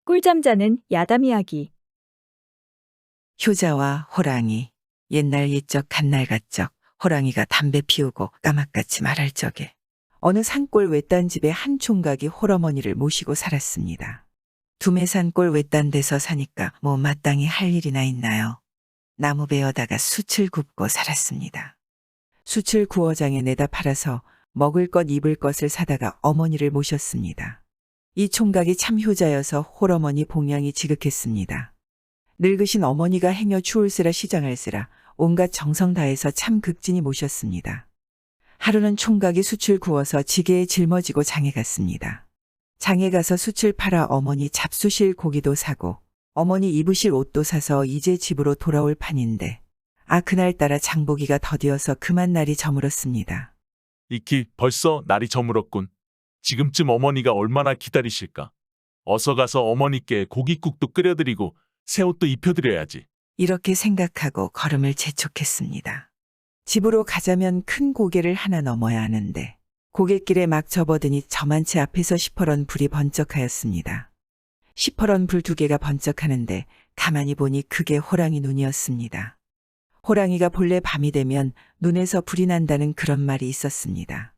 꿀잠 자는 야담 이야기. 효자와 호랑이. 옛날 옛적 간날같적 호랑이가 담배 피우고 까맣같이 말할 적에 어느 산골 외딴 집에 한 총각이 홀어머니를 모시고 살았습니다. 두매산골 외딴 데서 사니까 뭐 마땅히 할 일이나 있나요? 나무 베어다가 숯을 굽고 살았습니다. 숯을 구어장에 내다 팔아서 먹을 것 입을 것을 사다가 어머니를 모셨습니다. 이 총각이 참 효자여서 홀어머니 봉양이 지극했습니다. 늙으신 어머니가 행여 추울세라 시장할세라 온갖 정성 다해서 참 극진히 모셨습니다. 하루는 총각이 숯을 구워서 지게에 짊어지고 장에 갔습니다. 장에 가서 숯을 팔아 어머니 잡수실 고기도 사고 어머니 입으실 옷도 사서 이제 집으로 돌아올 판인데 그날따라 장보기가 더디어서 그만 날이 저물었습니다. 이키 벌써 날이 저물었군. 지금쯤 어머니가 얼마나 기다리실까. 어서 가서 어머니께 고깃국도 끓여드리고 새 옷도 입혀드려야지. 이렇게 생각하고 걸음을 재촉했습니다. 집으로 가자면 큰 고개를 하나 넘어야 하는데 고갯길에 막 접어드니 저만치 앞에서 시퍼런 불이 번쩍하였습니다. 시퍼런 불 2개가 번쩍하는데 가만히 보니 그게 호랑이 눈이었습니다. 호랑이가 본래 밤이 되면 눈에서 불이 난다는 그런 말이 있었습니다.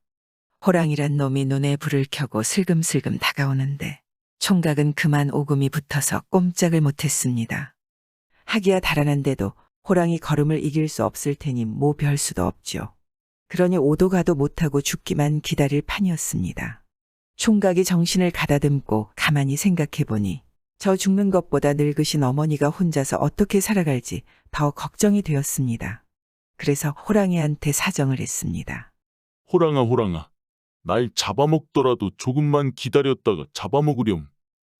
호랑이란 놈이 눈에 불을 켜고 슬금슬금 다가오는데 총각은 그만 오금이 붙어서 꼼짝을 못했습니다. 하기야 달아난데도 호랑이 걸음을 이길 수 없을 테니 뭐 별 수도 없죠. 그러니 오도 가도 못하고 죽기만 기다릴 판이었습니다. 총각이 정신을 가다듬고 가만히 생각해보니 저 죽는 것보다 늙으신 어머니가 혼자서 어떻게 살아갈지 더 걱정이 되었습니다. 그래서 호랑이한테 사정을 했습니다. 호랑아. 날 잡아먹더라도 조금만 기다렸다가 잡아먹으렴.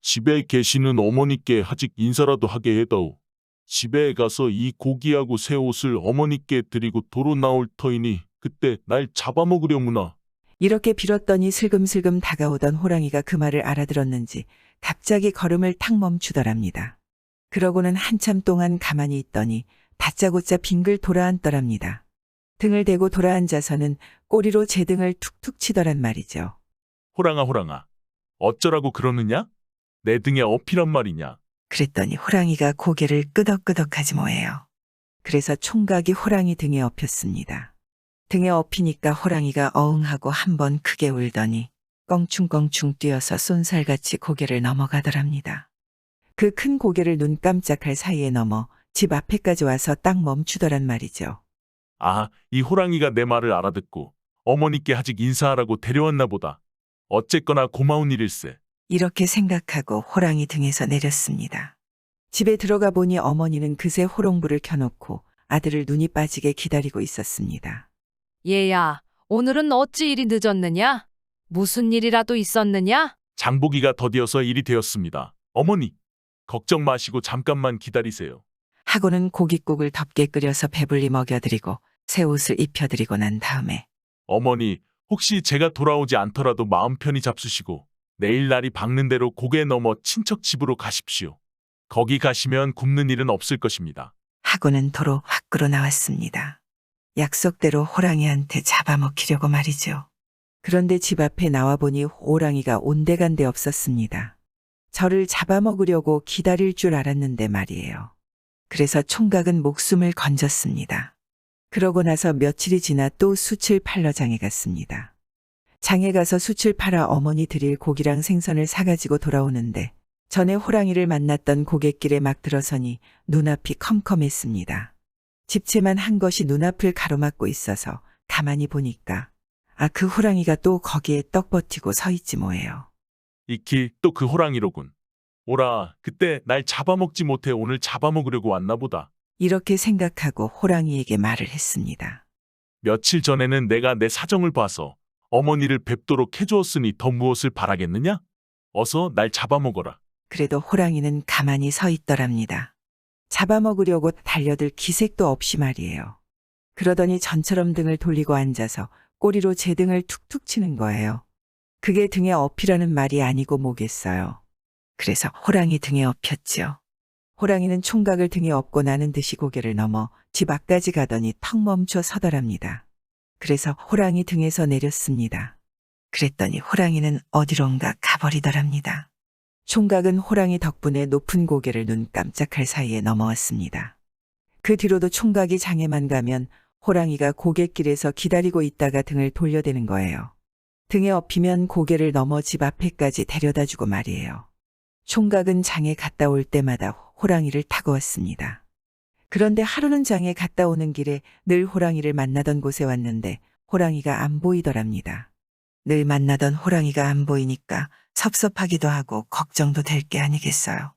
집에 계시는 어머니께 아직 인사라도 하게 해다오. 집에 가서 이 고기하고 새 옷을 어머니께 드리고 도로 나올 터이니 그때 날 잡아먹으려무나. 이렇게 빌었더니 슬금슬금 다가오던 호랑이가 그 말을 알아들었는지 갑자기 걸음을 탁 멈추더랍니다. 그러고는 한참 동안 가만히 있더니 다짜고짜 빙글 돌아앉더랍니다. 등을 대고 돌아앉아서는 꼬리로 제 등을 툭툭 치더란 말이죠. 호랑아. 어쩌라고 그러느냐? 내 등에 업히란 말이냐? 그랬더니 호랑이가 고개를 끄덕끄덕하지 뭐예요. 그래서 총각이 호랑이 등에 업혔습니다. 등에 업히니까 호랑이가 어흥하고 한번 크게 울더니 껑충껑충 뛰어서 쏜살같이 고개를 넘어가더랍니다. 그 큰 고개를 눈 깜짝할 사이에 넘어 집 앞에까지 와서 딱 멈추더란 말이죠. 이 호랑이가 내 말을 알아듣고 어머니께 아직 인사하라고 데려왔나 보다. 어쨌거나 고마운 일일세. 이렇게 생각하고 호랑이 등에서 내렸습니다. 집에 들어가 보니 어머니는 그새 호롱불을 켜놓고 아들을 눈이 빠지게 기다리고 있었습니다. 얘야, 오늘은 어찌 이리 늦었느냐? 무슨 일이라도 있었느냐? 장보기가 더디어서 일이 되었습니다. 어머니, 걱정 마시고 잠깐만 기다리세요. 하고는 고깃국을 덥게 끓여서 배불리 먹여드리고 새 옷을 입혀드리고 난 다음에 어머니, 혹시 제가 돌아오지 않더라도 마음 편히 잡수시고 내일 날이 밝는 대로 고개 넘어 친척 집으로 가십시오. 거기 가시면 굶는 일은 없을 것입니다. 하고는 도로 밖으로 나왔습니다. 약속대로 호랑이한테 잡아먹히려고 말이죠. 그런데 집 앞에 나와보니 호랑이가 온데간데 없었습니다. 저를 잡아먹으려고 기다릴 줄 알았는데 말이에요. 그래서 총각은 목숨을 건졌습니다. 그러고 나서 며칠이 지나 또 숯을 팔러 장에 갔습니다. 장에 가서 숯을 팔아 어머니 드릴 고기랑 생선을 사가지고 돌아오는데 전에 호랑이를 만났던 고갯길에 막 들어서니 눈앞이 컴컴했습니다. 집채만 한 것이 눈앞을 가로막고 있어서 가만히 보니까 그 호랑이가 또 거기에 떡 버티고 서 있지 뭐예요. 이키 또 그 호랑이로군. 오라, 그때 날 잡아먹지 못해 오늘 잡아먹으려고 왔나 보다. 이렇게 생각하고 호랑이에게 말을 했습니다. 며칠 전에는 내가 내 사정을 봐서 어머니를 뵙도록 해주었으니 더 무엇을 바라겠느냐? 어서 날 잡아먹어라. 그래도 호랑이는 가만히 서 있더랍니다. 잡아먹으려고 달려들 기색도 없이 말이에요. 그러더니 전처럼 등을 돌리고 앉아서 꼬리로 제 등을 툭툭 치는 거예요. 그게 등에 업히라는 말이 아니고 뭐겠어요. 그래서 호랑이 등에 업혔지요. 호랑이는 총각을 등에 업고 나는 듯이 고개를 넘어 집 앞까지 가더니 턱 멈춰 서더랍니다. 그래서 호랑이 등에서 내렸습니다. 그랬더니 호랑이는 어디론가 가버리더랍니다. 총각은 호랑이 덕분에 높은 고개를 눈 깜짝할 사이에 넘어왔습니다. 그 뒤로도 총각이 장에만 가면 호랑이가 고갯길에서 기다리고 있다가 등을 돌려대는 거예요. 등에 업히면 고개를 넘어 집 앞에까지 데려다주고 말이에요. 총각은 장에 갔다 올 때마다 호랑이를 타고 왔습니다. 그런데 하루는 장에 갔다 오는 길에 늘 호랑이를 만나던 곳에 왔는데 호랑이가 안 보이더랍니다. 늘 만나던 호랑이가 안 보이니까 섭섭하기도 하고 걱정도 될 게 아니겠어요.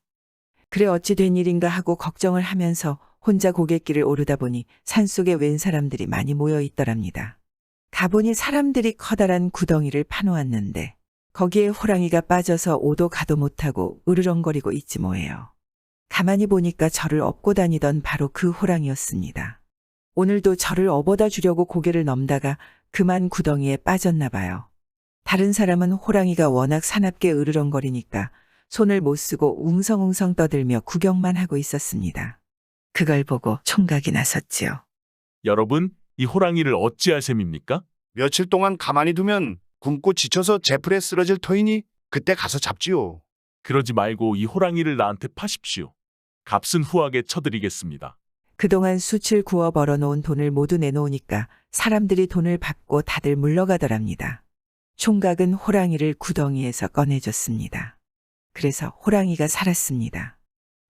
그래 어찌 된 일인가 하고 걱정을 하면서 혼자 고갯길을 오르다 보니 산속에 웬 사람들이 많이 모여 있더랍니다. 가보니 사람들이 커다란 구덩이를 파놓았는데 거기에 호랑이가 빠져서 오도 가도 못하고 으르렁거리고 있지 뭐예요. 가만히 보니까 저를 업고 다니던 바로 그 호랑이였습니다. 오늘도 저를 업어다 주려고 고개를 넘다가 그만 구덩이에 빠졌나 봐요. 다른 사람은 호랑이가 워낙 사납게 으르렁거리니까 손을 못 쓰고 웅성웅성 떠들며 구경만 하고 있었습니다. 그걸 보고 총각이 나섰지요. 여러분, 이 호랑이를 어찌할 셈입니까? 며칠 동안 가만히 두면 굶고 지쳐서 제풀에 쓰러질 터이니 그때 가서 잡지요. 그러지 말고 이 호랑이를 나한테 파십시오. 값은 후하게 쳐드리겠습니다. 그동안 숯을 구워 벌어놓은 돈을 모두 내놓으니까 사람들이 돈을 받고 다들 물러가더랍니다. 총각은 호랑이를 구덩이에서 꺼내줬습니다. 그래서 호랑이가 살았습니다.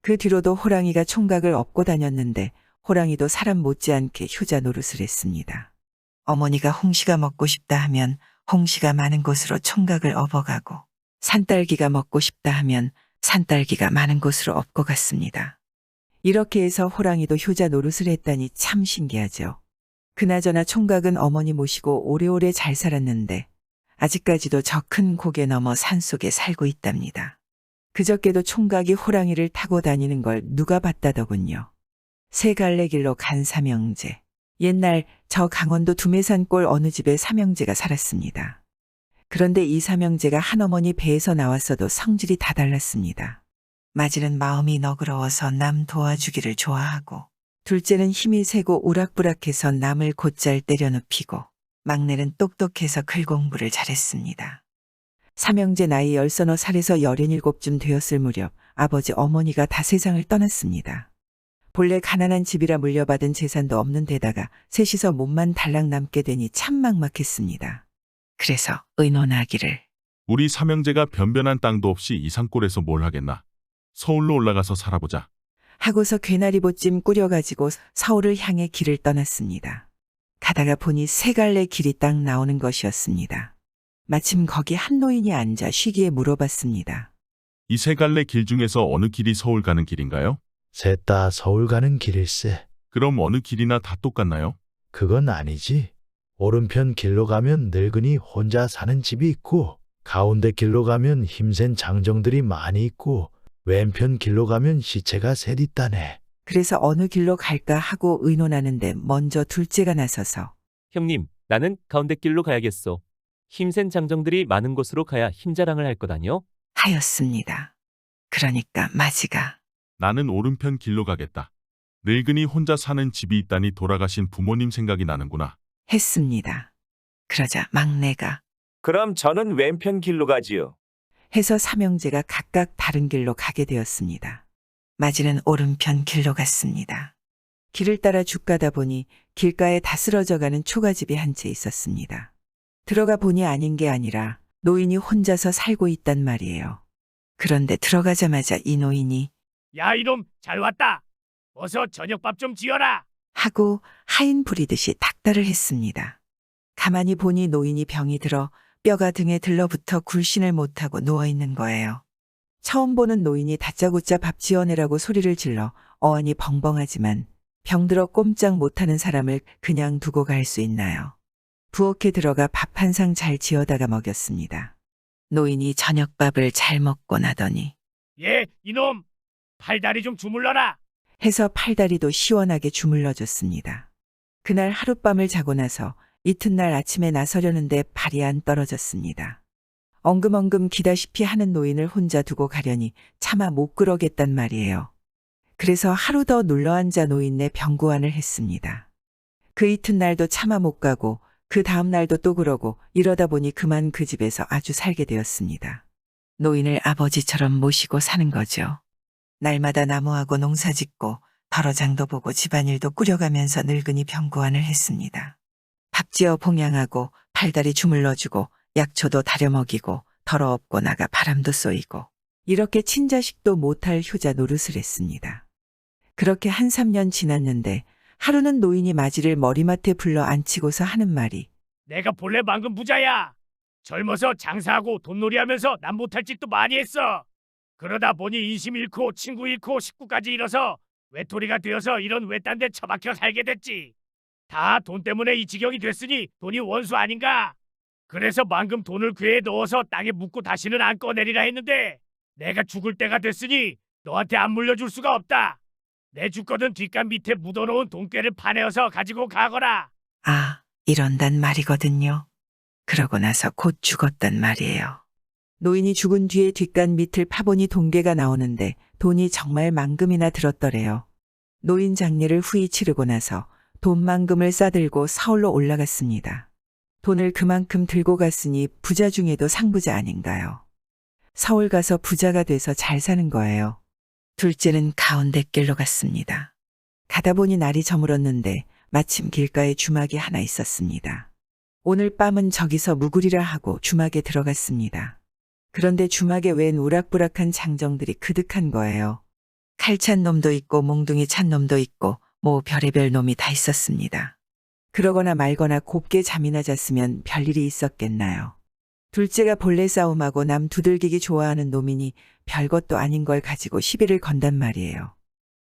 그 뒤로도 호랑이가 총각을 업고 다녔는데 호랑이도 사람 못지않게 효자 노릇을 했습니다. 어머니가 홍시가 먹고 싶다 하면 홍시가 많은 곳으로 총각을 업어가고 산딸기가 먹고 싶다 하면 산딸기가 많은 곳으로 업고 갔습니다. 이렇게 해서 호랑이도 효자 노릇을 했다니 참 신기하죠. 그나저나 총각은 어머니 모시고 오래오래 잘 살았는데 아직까지도 저 큰 고개 넘어 산속에 살고 있답니다. 그저께도 총각이 호랑이를 타고 다니는 걸 누가 봤다더군요. 세 갈래 길로 간 삼형제. 옛날 저 강원도 두메산골 어느 집에 삼형제가 살았습니다. 그런데 이 삼형제가 한어머니 배에서 나왔어도 성질이 다 달랐습니다. 맞이는 마음이 너그러워서 남 도와주기를 좋아하고 둘째는 힘이 세고 우락부락해서 남을 곧잘 때려눕히고 막내는 똑똑해서 글 공부를 잘했습니다. 삼형제 나이 13살에서 17쯤 되었을 무렵 아버지 어머니가 다 세상을 떠났습니다. 본래 가난한 집이라 물려받은 재산도 없는 데다가 셋이서 몸만 달랑 남게 되니 참 막막했습니다. 그래서 의논하기를 우리 삼형제가 변변한 땅도 없이 이 산골에서 뭘 하겠나. 서울로 올라가서 살아보자. 하고서 괴나리보찜 꾸려가지고 서울을 향해 길을 떠났습니다. 가다가 보니 세 갈래 길이 딱 나오는 것이었습니다. 마침 거기 한 노인이 앉아 쉬기에 물어봤습니다. 이 세 갈래 길 중에서 어느 길이 서울 가는 길인가요? 셋 다 서울 가는 길일세. 그럼 어느 길이나 다 똑같나요? 그건 아니지. 오른편 길로 가면 늙은이 혼자 사는 집이 있고, 가운데 길로 가면 힘센 장정들이 많이 있고, 왼편 길로 가면 시체가 셋 있다네. 그래서 어느 길로 갈까 하고 의논하는데 먼저 둘째가 나서서 형님, 나는 가운데 길로 가야겠소. 힘센 장정들이 많은 곳으로 가야 힘자랑을 할 거다뇨. 하였습니다. 그러니까 마지가 나는 오른편 길로 가겠다. 늙은이 혼자 사는 집이 있다니 돌아가신 부모님 생각이 나는구나. 했습니다. 그러자 막내가 그럼 저는 왼편 길로 가지요. 해서 삼형제가 각각 다른 길로 가게 되었습니다. 마지는 오른편 길로 갔습니다. 길을 따라 쭉 가다 보니 길가에 다 쓰러져가는 초가집이 한 채 있었습니다. 들어가 보니 아닌 게 아니라 노인이 혼자서 살고 있단 말이에요. 그런데 들어가자마자 이 노인이 야 이놈 잘 왔다. 어서 저녁밥 좀 지어라. 하고 하인 부리듯이 닥달을 했습니다. 가만히 보니 노인이 병이 들어 뼈가 등에 들러붙어 굴신을 못하고 누워있는 거예요. 처음 보는 노인이 다짜고짜 밥 지어내라고 소리를 질러 어안이 벙벙하지만 병들어 꼼짝 못하는 사람을 그냥 두고 갈 수 있나요? 부엌에 들어가 밥 한 상 잘 지어다가 먹였습니다. 노인이 저녁밥을 잘 먹고 나더니 예 이놈 팔다리 좀 주물러라. 해서 팔다리도 시원하게 주물러줬습니다. 그날 하룻밤을 자고 나서 이튿날 아침에 나서려는데 발이 안 떨어졌습니다. 엉금엉금 기다시피 하는 노인을 혼자 두고 가려니 차마 못 그러겠단 말이에요. 그래서 하루 더 눌러앉아 노인네 병구안을 했습니다. 그 이튿날도 차마 못 가고 그 다음 날도 또 그러고 이러다 보니 그만 그 집에서 아주 살게 되었습니다. 노인을 아버지처럼 모시고 사는 거죠. 날마다 나무하고 농사 짓고 더러장도 보고 집안일도 꾸려가면서 늙은이 병고안을 했습니다. 밥지어 봉양하고 팔다리 주물러주고 약초도 다려 먹이고 더러업고 나가 바람도 쏘이고 이렇게 친자식도 못할 효자 노릇을 했습니다. 그렇게 한 3년 지났는데 하루는 노인이 마지를 머리맡에 불러 앉히고서 하는 말이 내가 본래 방금 부자야. 젊어서 장사하고 돈놀이하면서 난 못할 짓도 많이 했어. 그러다 보니 인심 잃고 친구 잃고 식구까지 잃어서 외톨이가 되어서 이런 외딴 데 처박혀 살게 됐지. 다 돈 때문에 이 지경이 됐으니 돈이 원수 아닌가? 그래서 방금 돈을 궤에 넣어서 땅에 묻고 다시는 안 꺼내리라 했는데 내가 죽을 때가 됐으니 너한테 안 물려줄 수가 없다. 내 죽거든 뒷간 밑에 묻어놓은 돈꾀를 파내어서 가지고 가거라. 아, 이런단 말이거든요. 그러고 나서 곧 죽었단 말이에요. 노인이 죽은 뒤에 뒷간 밑을 파보니 돈괴가 나오는데 돈이 정말 만금이나 들었더래요. 노인 장례를 후이 치르고 나서 돈만금을 싸들고 서울로 올라갔습니다. 돈을 그만큼 들고 갔으니 부자 중에도 상부자 아닌가요? 서울 가서 부자가 돼서 잘 사는 거예요. 둘째는 가운데 길로 갔습니다. 가다 보니 날이 저물었는데 마침 길가에 주막이 하나 있었습니다. 오늘 밤은 저기서 묵으리라 하고 주막에 들어갔습니다. 그런데 주막에 웬 우락부락한 장정들이 그득한 거예요. 칼찬 놈도 있고 몽둥이 찬 놈도 있고 뭐 별의별 놈이 다 있었습니다. 그러거나 말거나 곱게 잠이나 잤으면 별일이 있었겠나요. 둘째가 본래 싸움하고 남 두들기기 좋아하는 놈이니 별것도 아닌 걸 가지고 시비를 건단 말이에요.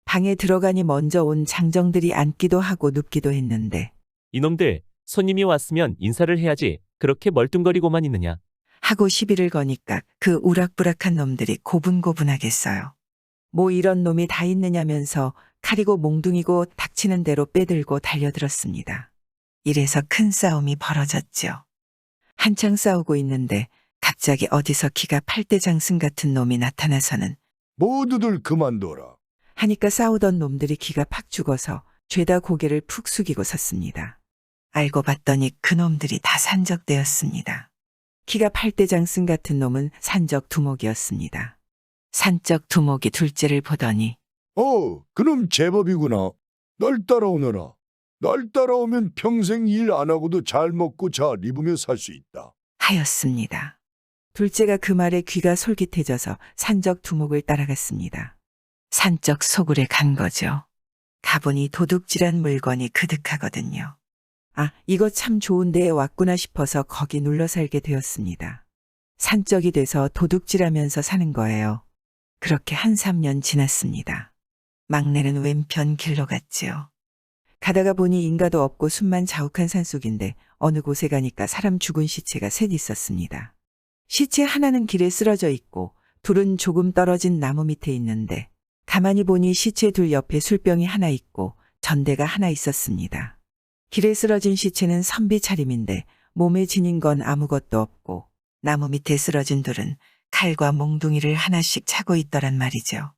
방에 들어가니 먼저 온 장정들이 앉기도 하고 눕기도 했는데 이놈들, 손님이 왔으면 인사를 해야지. 그렇게 멀뚱거리고만 있느냐. 하고 시비를 거니까 그 우락부락한 놈들이 고분고분하겠어요. 뭐 이런 놈이 다 있느냐면서 칼이고 몽둥이고 닥치는 대로 빼들고 달려들었습니다. 이래서 큰 싸움이 벌어졌죠. 한창 싸우고 있는데 갑자기 어디서 키가 8대 장승 같은 놈이 나타나서는 모두들 그만둬라. 하니까 싸우던 놈들이 기가 팍 죽어서 죄다 고개를 푹 숙이고 섰습니다. 알고 봤더니 그 놈들이 다 산적대였습니다. 키가 8대 장승 같은 놈은 산적 두목이었습니다. 산적 두목이 둘째를 보더니 그놈 제법이구나. 날 따라오너라. 날 따라오면 평생 일 안 하고도 잘 먹고 잘 입으며 살 수 있다. 하였습니다. 둘째가 그 말에 귀가 솔깃해져서 산적 두목을 따라갔습니다. 산적 소굴에 간 거죠. 가보니 도둑질한 물건이 그득하거든요. 아, 이거 참 좋은 데에 왔구나 싶어서 거기 눌러 살게 되었습니다. 산적이 돼서 도둑질하면서 사는 거예요. 그렇게 한 3년 지났습니다. 막내는 왼편 길로 갔지요. 가다가 보니 인가도 없고 숨만 자욱한 산속인데 어느 곳에 가니까 사람 죽은 시체가 셋 있었습니다. 시체 하나는 길에 쓰러져 있고 둘은 조금 떨어진 나무 밑에 있는데 가만히 보니 시체 둘 옆에 술병이 하나 있고 전대가 하나 있었습니다. 길에 쓰러진 시체는 선비 차림인데 몸에 지닌 건 아무것도 없고 나무 밑에 쓰러진 둘은 칼과 몽둥이를 하나씩 차고 있더란 말이죠.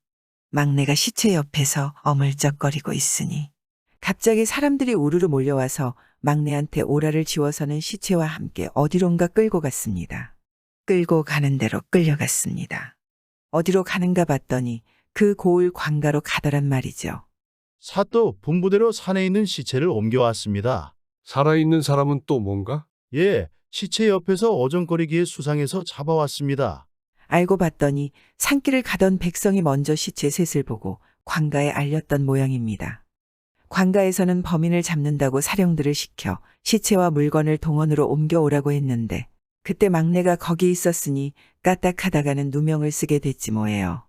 막내가 시체 옆에서 어물쩍거리고 있으니 갑자기 사람들이 우르르 몰려와서 막내한테 오라를 지워서는 시체와 함께 어디론가 끌고 갔습니다. 끌고 가는 대로 끌려갔습니다. 어디로 가는가 봤더니 그 고을 광가로 가더란 말이죠. 사또 분부대로 산에 있는 시체를 옮겨왔습니다. 살아있는 사람은 또 뭔가? 예, 시체 옆에서 어정거리기에 수상해서 잡아왔습니다. 알고 봤더니 산길을 가던 백성이 먼저 시체 셋을 보고 광가에 알렸던 모양입니다. 광가에서는 범인을 잡는다고 사령들을 시켜 시체와 물건을 동원으로 옮겨오라고 했는데 그때 막내가 거기 있었으니 까딱하다가는 누명을 쓰게 됐지 뭐예요.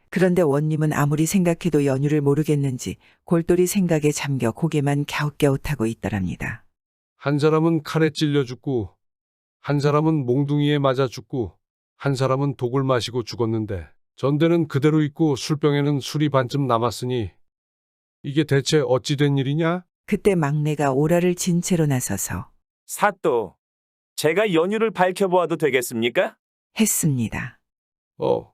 그런데 원님은 아무리 생각해도 연유를 모르겠는지 골똘히 생각에 잠겨 고개만 갸웃갸웃하고 있더랍니다. 한 사람은 칼에 찔려 죽고, 한 사람은 몽둥이에 맞아 죽고, 한 사람은 독을 마시고 죽었는데 전대는 그대로 있고 술병에는 술이 반쯤 남았으니 이게 대체 어찌 된 일이냐? 그때 막내가 오라를 진 채로 나서서 사또, 제가 연유를 밝혀보아도 되겠습니까? 했습니다.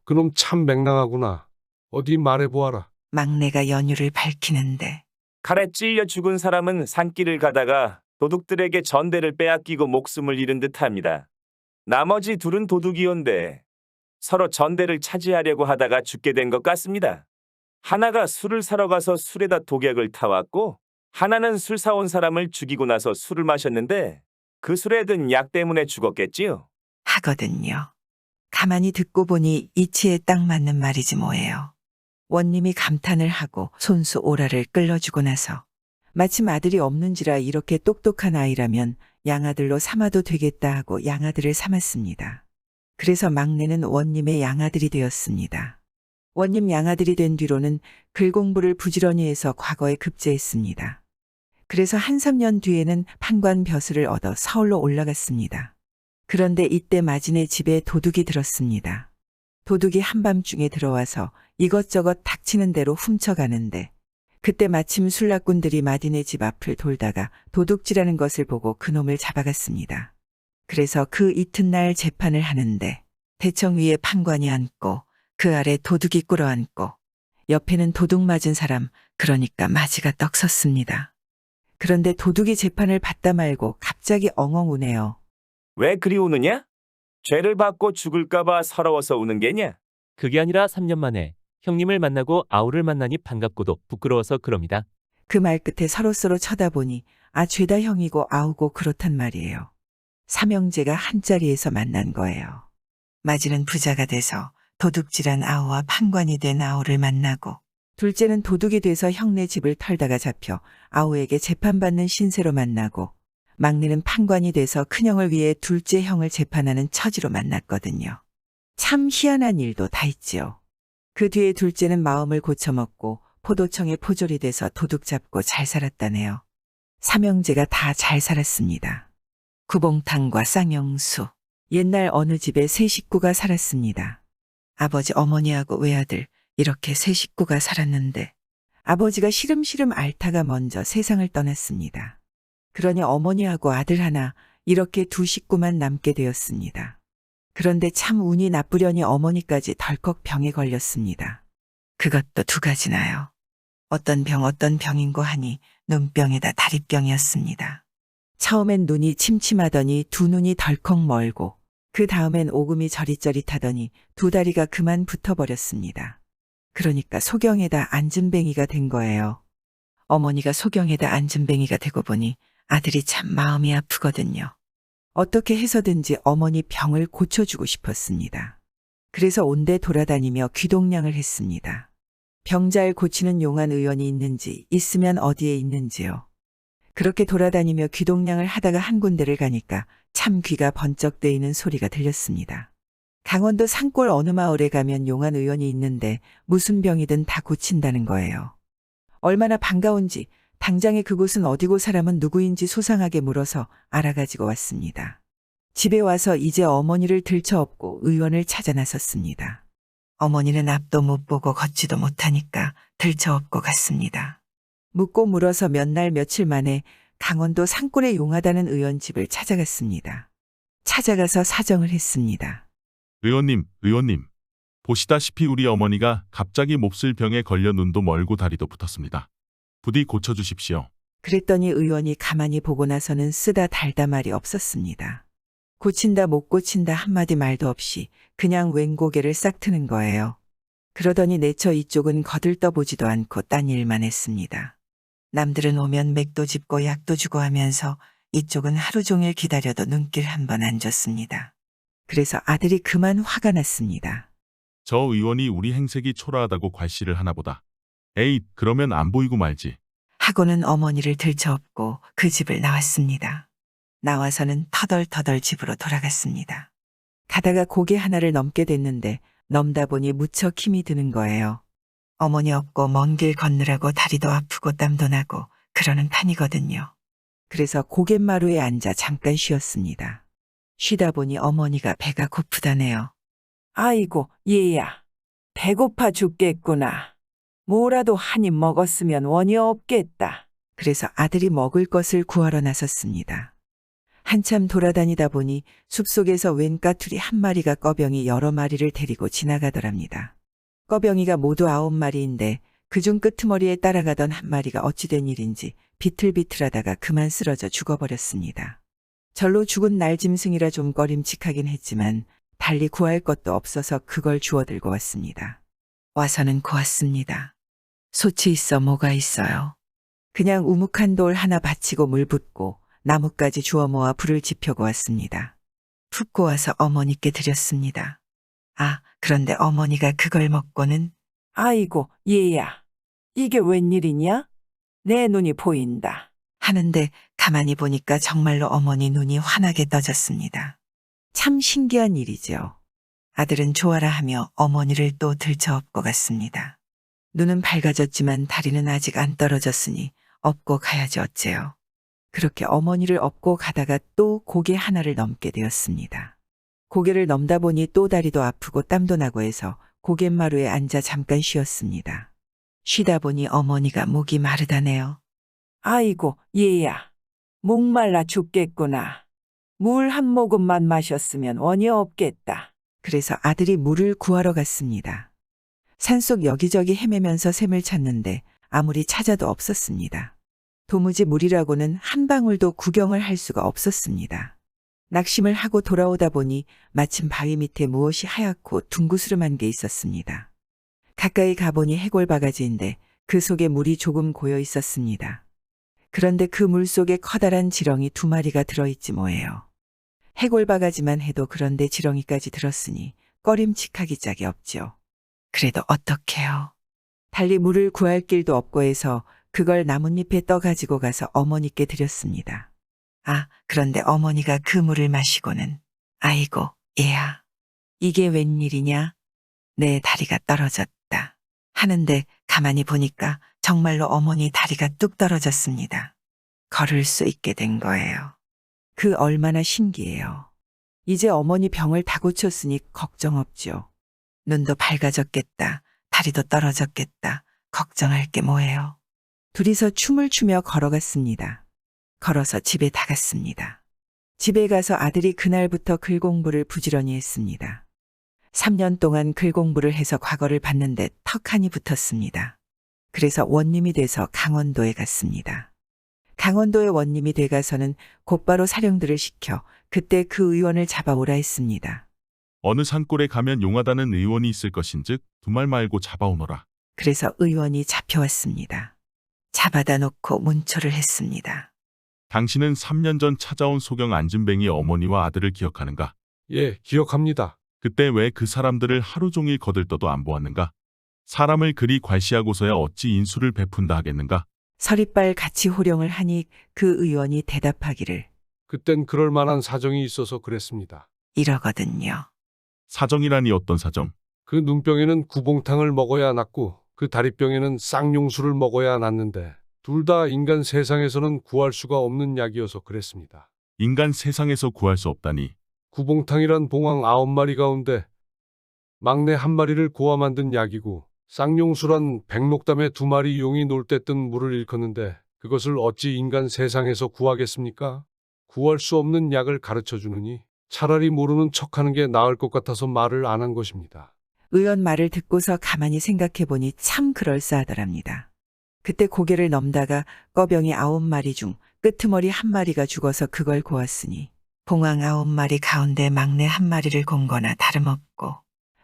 그놈 참 맹랑하구나. 어디 말해보아라. 막내가 연유를 밝히는데 칼에 찔려 죽은 사람은 산길을 가다가 도둑들에게 전대를 빼앗기고 목숨을 잃은 듯합니다. 나머지 둘은 도둑이온데 서로 전대를 차지하려고 하다가 죽게 된 것 같습니다. 하나가 술을 사러 가서 술에다 독약을 타왔고 하나는 술 사온 사람을 죽이고 나서 술을 마셨는데 그 술에 든 약 때문에 죽었겠지요. 하거든요. 가만히 듣고 보니 이치에 딱 맞는 말이지 뭐예요. 원님이 감탄을 하고 손수 오라를 끌러주고 나서 마침 아들이 없는지라 이렇게 똑똑한 아이라면 양아들로 삼아도 되겠다 하고 양아들을 삼았습니다. 그래서 막내는 원님의 양아들이 되었습니다. 원님 양아들이 된 뒤로는 글 공부를 부지런히 해서 과거에 급제했습니다. 그래서 한 3년 뒤에는 판관 벼슬을 얻어 서울로 올라갔습니다. 그런데 이때 마진의 집에 도둑이 들었습니다. 도둑이 한밤중에 들어와서 이것저것 닥치는 대로 훔쳐가는데 그때 마침 술락꾼들이 마딘의 집 앞을 돌다가 도둑질하는 것을 보고 그놈을 잡아갔습니다. 그래서 그 이튿날 재판을 하는데 대청 위에 판관이 앉고 그 아래 도둑이 꿇어앉고 옆에는 도둑 맞은 사람, 그러니까 마지가 떡 섰습니다. 그런데 도둑이 재판을 받다 말고 갑자기 엉엉 우네요. 왜 그리 우느냐? 죄를 받고 죽을까봐 서러워서 우는 게냐? 그게 아니라 3년 만에 형님을 만나고 아우를 만나니 반갑고도 부끄러워서 그럽니다. 그 말 끝에 서로서로 쳐다보니 죄다 형이고 아우고 그렇단 말이에요. 삼형제가 한자리에서 만난 거예요. 마지는 부자가 돼서 도둑질한 아우와 판관이 된 아우를 만나고 둘째는 도둑이 돼서 형네 집을 털다가 잡혀 아우에게 재판받는 신세로 만나고 막내는 판관이 돼서 큰형을 위해 둘째 형을 재판하는 처지로 만났거든요. 참 희한한 일도 다 있지요. 그 뒤에 둘째는 마음을 고쳐먹고 포도청에 포졸이 돼서 도둑 잡고 잘 살았다네요. 삼형제가 다 잘 살았습니다. 구봉탕과 쌍영수, 옛날 어느 집에 세 식구가 살았습니다. 아버지, 어머니하고 외아들 이렇게 세 식구가 살았는데 아버지가 시름시름 앓다가 먼저 세상을 떠났습니다. 그러니 어머니하고 아들 하나 이렇게 두 식구만 남게 되었습니다. 그런데 참 운이 나쁘려니 어머니까지 덜컥 병에 걸렸습니다. 그것도 두 가지나요. 어떤 병인고 하니 눈병에다 다리병이었습니다. 처음엔 눈이 침침하더니 두 눈이 덜컥 멀고 그 다음엔 오금이 저릿저릿하더니 두 다리가 그만 붙어버렸습니다. 그러니까 소경에다 앉은뱅이가 된 거예요. 어머니가 소경에다 앉은뱅이가 되고 보니 아들이 참 마음이 아프거든요. 어떻게 해서든지 어머니 병을 고쳐주고 싶었습니다. 그래서 온데 돌아다니며 귀동냥을 했습니다. 병 잘 고치는 용한 의원이 있는지, 있으면 어디에 있는지요. 그렇게 돌아다니며 귀동냥을 하다가 한 군데를 가니까 참 귀가 번쩍 뜨이는 소리가 들렸습니다. 강원도 산골 어느 마을에 가면 용한 의원이 있는데 무슨 병이든 다 고친다는 거예요. 얼마나 반가운지 당장에 그곳은 어디고 사람은 누구인지 소상하게 물어서 알아가지고 왔습니다. 집에 와서 이제 어머니를 들쳐업고 의원을 찾아 나섰습니다. 어머니는 앞도 못 보고 걷지도 못하니까 들쳐업고 갔습니다. 묻고 물어서 몇 날 며칠 만에 강원도 산골에 용하다는 의원 집을 찾아갔습니다. 찾아가서 사정을 했습니다. 의원님, 보시다시피 우리 어머니가 갑자기 몹쓸 병에 걸려 눈도 멀고 다리도 붙었습니다. 부디 고쳐주십시오. 그랬더니 의원이 가만히 보고 나서는 쓰다 달다 말이 없었습니다. 고친다 못 고친다 한마디 말도 없이 그냥 웬 고개를 싹 트는 거예요. 그러더니 내처 이쪽은 거들떠보지도 않고 딴 일만 했습니다. 남들은 오면 맥도 짚고 약도 주고 하면서 이쪽은 하루 종일 기다려도 눈길 한 번 안 줬습니다. 그래서 아들이 그만 화가 났습니다. 저 의원이 우리 행색이 초라하다고 괄시를 하나 보다. 에이, 그러면 안 보이고 말지. 하고는 어머니를 들쳐업고 그 집을 나왔습니다. 나와서는 터덜터덜 집으로 돌아갔습니다. 가다가 고개 하나를 넘게 됐는데 넘다 보니 무척 힘이 드는 거예요. 어머니 없고 먼 길 걷느라고 다리도 아프고 땀도 나고 그러는 판이거든요. 그래서 고갯마루에 앉아 잠깐 쉬었습니다. 쉬다 보니 어머니가 배가 고프다네요. 아이고, 얘야, 배고파 죽겠구나. 뭐라도 한 입 먹었으면 원이 없겠다. 그래서 아들이 먹을 것을 구하러 나섰습니다. 한참 돌아다니다 보니 숲속에서 웬 까투리 한 마리가 꺼병이 여러 마리를 데리고 지나가더랍니다. 꺼병이가 모두 9마리인데 그중 끄트머리에 따라가던 한 마리가 어찌된 일인지 비틀비틀하다가 그만 쓰러져 죽어버렸습니다. 절로 죽은 날짐승이라 좀 꺼림칙하긴 했지만 달리 구할 것도 없어서 그걸 주워 들고 왔습니다. 와서는 고았습니다. 솥이 있어 뭐가 있어요. 그냥 우묵한 돌 하나 받치고 물 붓고 나뭇가지 주워 모아 불을 지펴고 왔습니다. 푹 고아서 어머니께 드렸습니다. 아, 그런데 어머니가 그걸 먹고는 아이고 얘야, 이게 웬일이냐? 내 눈이 보인다 하는데 가만히 보니까 정말로 어머니 눈이 환하게 떠졌습니다. 참 신기한 일이죠. 아들은 좋아라 하며 어머니를 또 들쳐업고 갔습니다. 눈은 밝아졌지만 다리는 아직 안 떨어졌으니 업고 가야지 어째요. 그렇게 어머니를 업고 가다가 또 고개 하나를 넘게 되었습니다. 고개를 넘다 보니 또 다리도 아프고 땀도 나고 해서 고갯마루에 앉아 잠깐 쉬었습니다. 쉬다 보니 어머니가 목이 마르다네요. 아이고 얘야, 목말라 죽겠구나. 물 한 모금만 마셨으면 원이 없겠다. 그래서 아들이 물을 구하러 갔습니다. 산속 여기저기 헤매면서 샘을 찾는데 아무리 찾아도 없었습니다. 도무지 물이라고는 한 방울도 구경을 할 수가 없었습니다. 낙심을 하고 돌아오다 보니 마침 바위 밑에 무엇이 하얗고 둥구스름한 게 있었습니다. 가까이 가보니 해골바가지인데 그 속에 물이 조금 고여 있었습니다. 그런데 그 물 속에 커다란 지렁이 2마리가 들어있지 뭐예요. 해골바가지만 해도 그런데 지렁이까지 들었으니 꺼림칙하기 짝이 없죠. 그래도 어떡해요. 달리 물을 구할 길도 없고 해서 그걸 나뭇잎에 떠가지고 가서 어머니께 드렸습니다. 아, 그런데 어머니가 그 물을 마시고는 아이고 얘야, 이게 웬일이냐? 내 다리가 떨어졌다 하는데 가만히 보니까 정말로 어머니 다리가 뚝 떨어졌습니다. 걸을 수 있게 된 거예요. 그 얼마나 신기해요. 이제 어머니 병을 다 고쳤으니 걱정 없죠. 눈도 밝아졌겠다. 다리도 떨어졌겠다. 걱정할 게 뭐예요. 둘이서 춤을 추며 걸어갔습니다. 걸어서 집에 다 갔습니다. 집에 가서 아들이 그날부터 글 공부를 부지런히 했습니다. 3년 동안 글 공부를 해서 과거를 봤는데 턱하니 붙었습니다. 그래서 원님이 돼서 강원도에 갔습니다. 강원도의 원님이 돼 가서는 곧바로 사령들을 시켜 그때 그 의원을 잡아오라 했습니다. 어느 산골에 가면 용하다는 의원이 있을 것인즉 두말 말고 잡아오너라. 그래서 의원이 잡혀왔습니다. 잡아다 놓고 문초를 했습니다. 당신은 3년 전 찾아온 소경 안진뱅이 어머니와 아들을 기억하는가? 예, 기억합니다. 그때 왜 그 사람들을 하루 종일 거들떠도 안 보았는가? 사람을 그리 괄시하고서야 어찌 인수를 베푼다 하겠는가? 서리빨 같이 호령을 하니 그 의원이 대답하기를 그땐 그럴 만한 사정이 있어서 그랬습니다. 이러거든요. 사정이라니 어떤 사정? 그 눈병에는 구봉탕을 먹어야 낫고 그 다리병에는 쌍용수를 먹어야 낫는데 둘 다 인간 세상에서는 구할 수가 없는 약이어서 그랬습니다. 인간 세상에서 구할 수 없다니. 구봉탕이란 봉황 9마리 가운데 막내 1마리를 고아 만든 약이고 쌍용수란 백록담에 2마리 용이 놀 때 뜬 물을 일컫는데 그것을 어찌 인간 세상에서 구하겠습니까? 구할 수 없는 약을 가르쳐 주느니 차라리 모르는 척하는 게 나을 것 같아서 말을 안 한 것입니다. 의원 말을 듣고서 가만히 생각해 보니 참 그럴싸하더랍니다. 그때 고개를 넘다가 꺼병이 9마리 중 끄트머리 1마리가 죽어서 그걸 고았으니 봉황 9마리 가운데 막내 1마리를 곤 거나 다름없고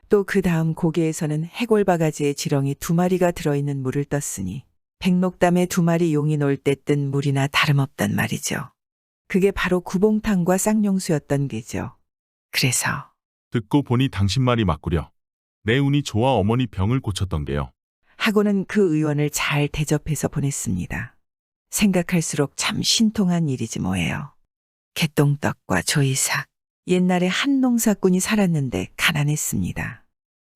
또 그 다음 고개에서는 해골바가지에 지렁이 2마리가 들어있는 물을 떴으니 백록담에 2마리 용이 놀 때 뜬 물이나 다름없단 말이죠. 그게 바로 구봉탕과 쌍용수였던 게죠. 그래서 듣고 보니 당신 말이 맞구려. 내 운이 좋아 어머니 병을 고쳤던 게요. 하고는 그 의원을 잘 대접해서 보냈습니다. 생각할수록 참 신통한 일이지 뭐예요. 개똥떡과 조이삭. 옛날에 한 농사꾼이 살았는데 가난했습니다.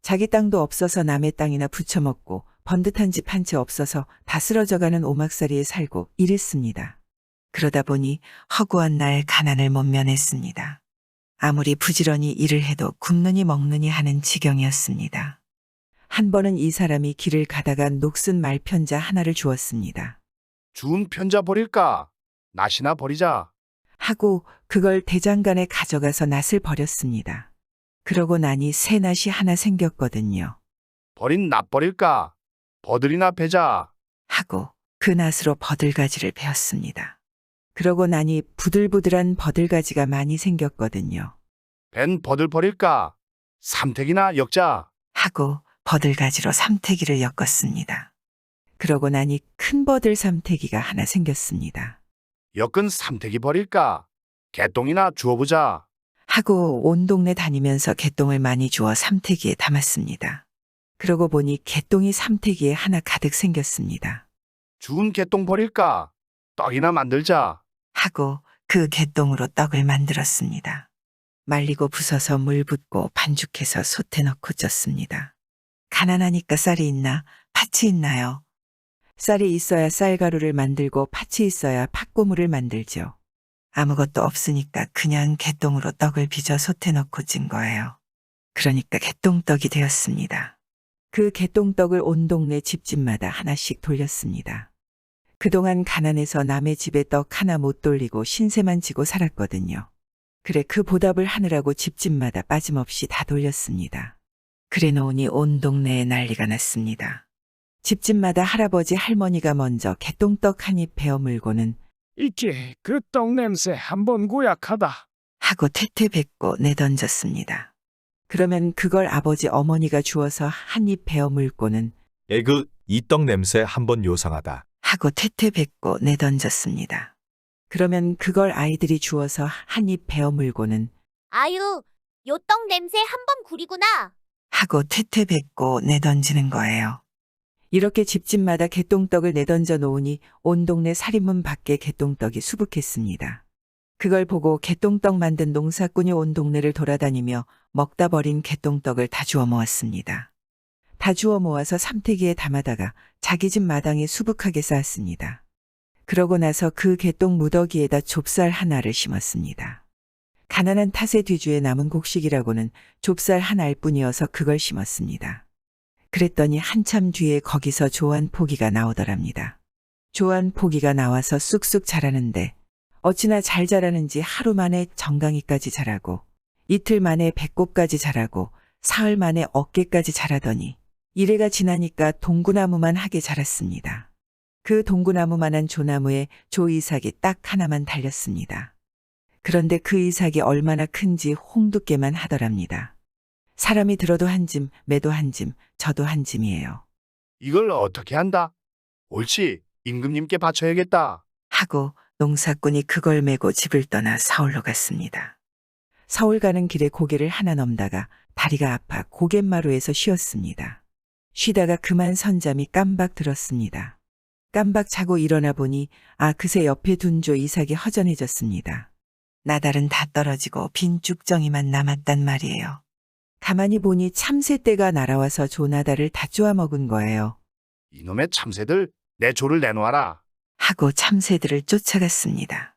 자기 땅도 없어서 남의 땅이나 부쳐먹고 번듯한 집 한 채 없어서 다 쓰러져가는 오막살이에 살고 이랬습니다. 그러다 보니 허구한 날 가난을 못 면했습니다. 아무리 부지런히 일을 해도 굶느니 먹느니 하는 지경이었습니다. 한 번은 이 사람이 길을 가다가 녹슨 말편자 하나를 주었습니다. 준 편자 버릴까? 낫이나 버리자. 하고 그걸 대장간에 가져가서 낫을 버렸습니다. 그러고 나니 새 낫이 하나 생겼거든요. 버린 낫 버릴까? 버들이나 베자. 하고 그 낫으로 버들가지를 베었습니다. 그러고 나니 부들부들한 버들가지가 많이 생겼거든요. 벤 버들 버릴까? 삼택이나 엮자. 하고 버들가지로 삼태기를 엮었습니다. 그러고 나니 큰 버들 삼태기가 하나 생겼습니다. 엮은 삼택이 버릴까? 개똥이나 주워보자. 하고 온 동네 다니면서 개똥을 많이 주워 삼태기에 담았습니다. 그러고 보니 개똥이 삼태기에 하나 가득 생겼습니다. 죽은 개똥 버릴까? 떡이나 만들자. 하고 그 개똥으로 떡을 만들었습니다. 말리고 부숴서 물 붓고 반죽해서 솥에 넣고 쪘습니다. 가난하니까 쌀이 있나? 팥이 있나요? 쌀이 있어야 쌀가루를 만들고 팥이 있어야 팥고물을 만들죠. 아무것도 없으니까 그냥 개똥으로 떡을 빚어 솥에 넣고 찐 거예요. 그러니까 개똥떡이 되었습니다. 그 개똥떡을 온 동네 집집마다 하나씩 돌렸습니다. 그동안 가난해서 남의 집에 떡 하나 못 돌리고 신세만 지고 살았거든요. 그래 그 보답을 하느라고 집집마다 빠짐없이 다 돌렸습니다. 그래 놓으니 온 동네에 난리가 났습니다. 집집마다 할아버지 할머니가 먼저 개똥떡 한 입 베어 물고는 이게 그 떡 냄새 한번 고약하다. 하고 퇴퇴 뱉고 내던졌습니다. 그러면 그걸 아버지 어머니가 주워서 한 입 베어 물고는 에그, 이 떡 냄새 한번 요상하다. 하고 퇴퇴 뱉고 내던졌습니다. 그러면 그걸 아이들이 주워서 한 입 베어 물고는 아유, 요 떡 냄새 한번 구리구나. 하고 퇴퇴 뱉고 내던지는 거예요. 이렇게 집집마다 개똥떡을 내던져 놓으니 온 동네 살인문 밖에 개똥떡이 수북했습니다. 그걸 보고 개똥떡 만든 농사꾼이 온 동네를 돌아다니며 먹다 버린 개똥떡을 다 주워 모았습니다. 다 주워 모아서 삼태기에 담아다가 자기 집 마당에 수북하게 쌓았습니다. 그러고 나서 그 개똥 무더기에다 좁쌀 하나를 심었습니다. 가난한 탓의 뒤주에 남은 곡식이라고는 좁쌀 한 알뿐이어서 그걸 심었습니다. 그랬더니 한참 뒤에 거기서 조안 포기가 나오더랍니다. 조안 포기가 나와서 쑥쑥 자라는데 어찌나 잘 자라는지 하루 만에 정강이까지 자라고 이틀 만에 배꼽까지 자라고 사흘 만에 어깨까지 자라더니 이래가 지나니까 동구나무만 하게 자랐습니다. 그 동구나무만한 조나무에 조이삭이 딱 하나만 달렸습니다. 그런데 그 이삭이 얼마나 큰지 홍두깨만 하더랍니다. 사람이 들어도 한 짐, 매도 한 짐, 저도 한 짐이에요. 이걸 어떻게 한다? 옳지, 임금님께 바쳐야겠다. 하고 농사꾼이 그걸 메고 집을 떠나 서울로 갔습니다. 서울 가는 길에 고개를 하나 넘다가 다리가 아파 고갯마루에서 쉬었습니다. 쉬다가 그만 선잠이 깜박 들었습니다. 깜박 자고 일어나 보니 그새 옆에 둔 조 이삭이 허전해졌습니다. 나달은 다 떨어지고 빈 쭉정이만 남았단 말이에요. 가만히 보니 참새떼가 날아와서 조나달을 다 쪼아먹은 거예요. 이놈의 참새들, 내 조를 내놓아라. 하고 참새들을 쫓아갔습니다.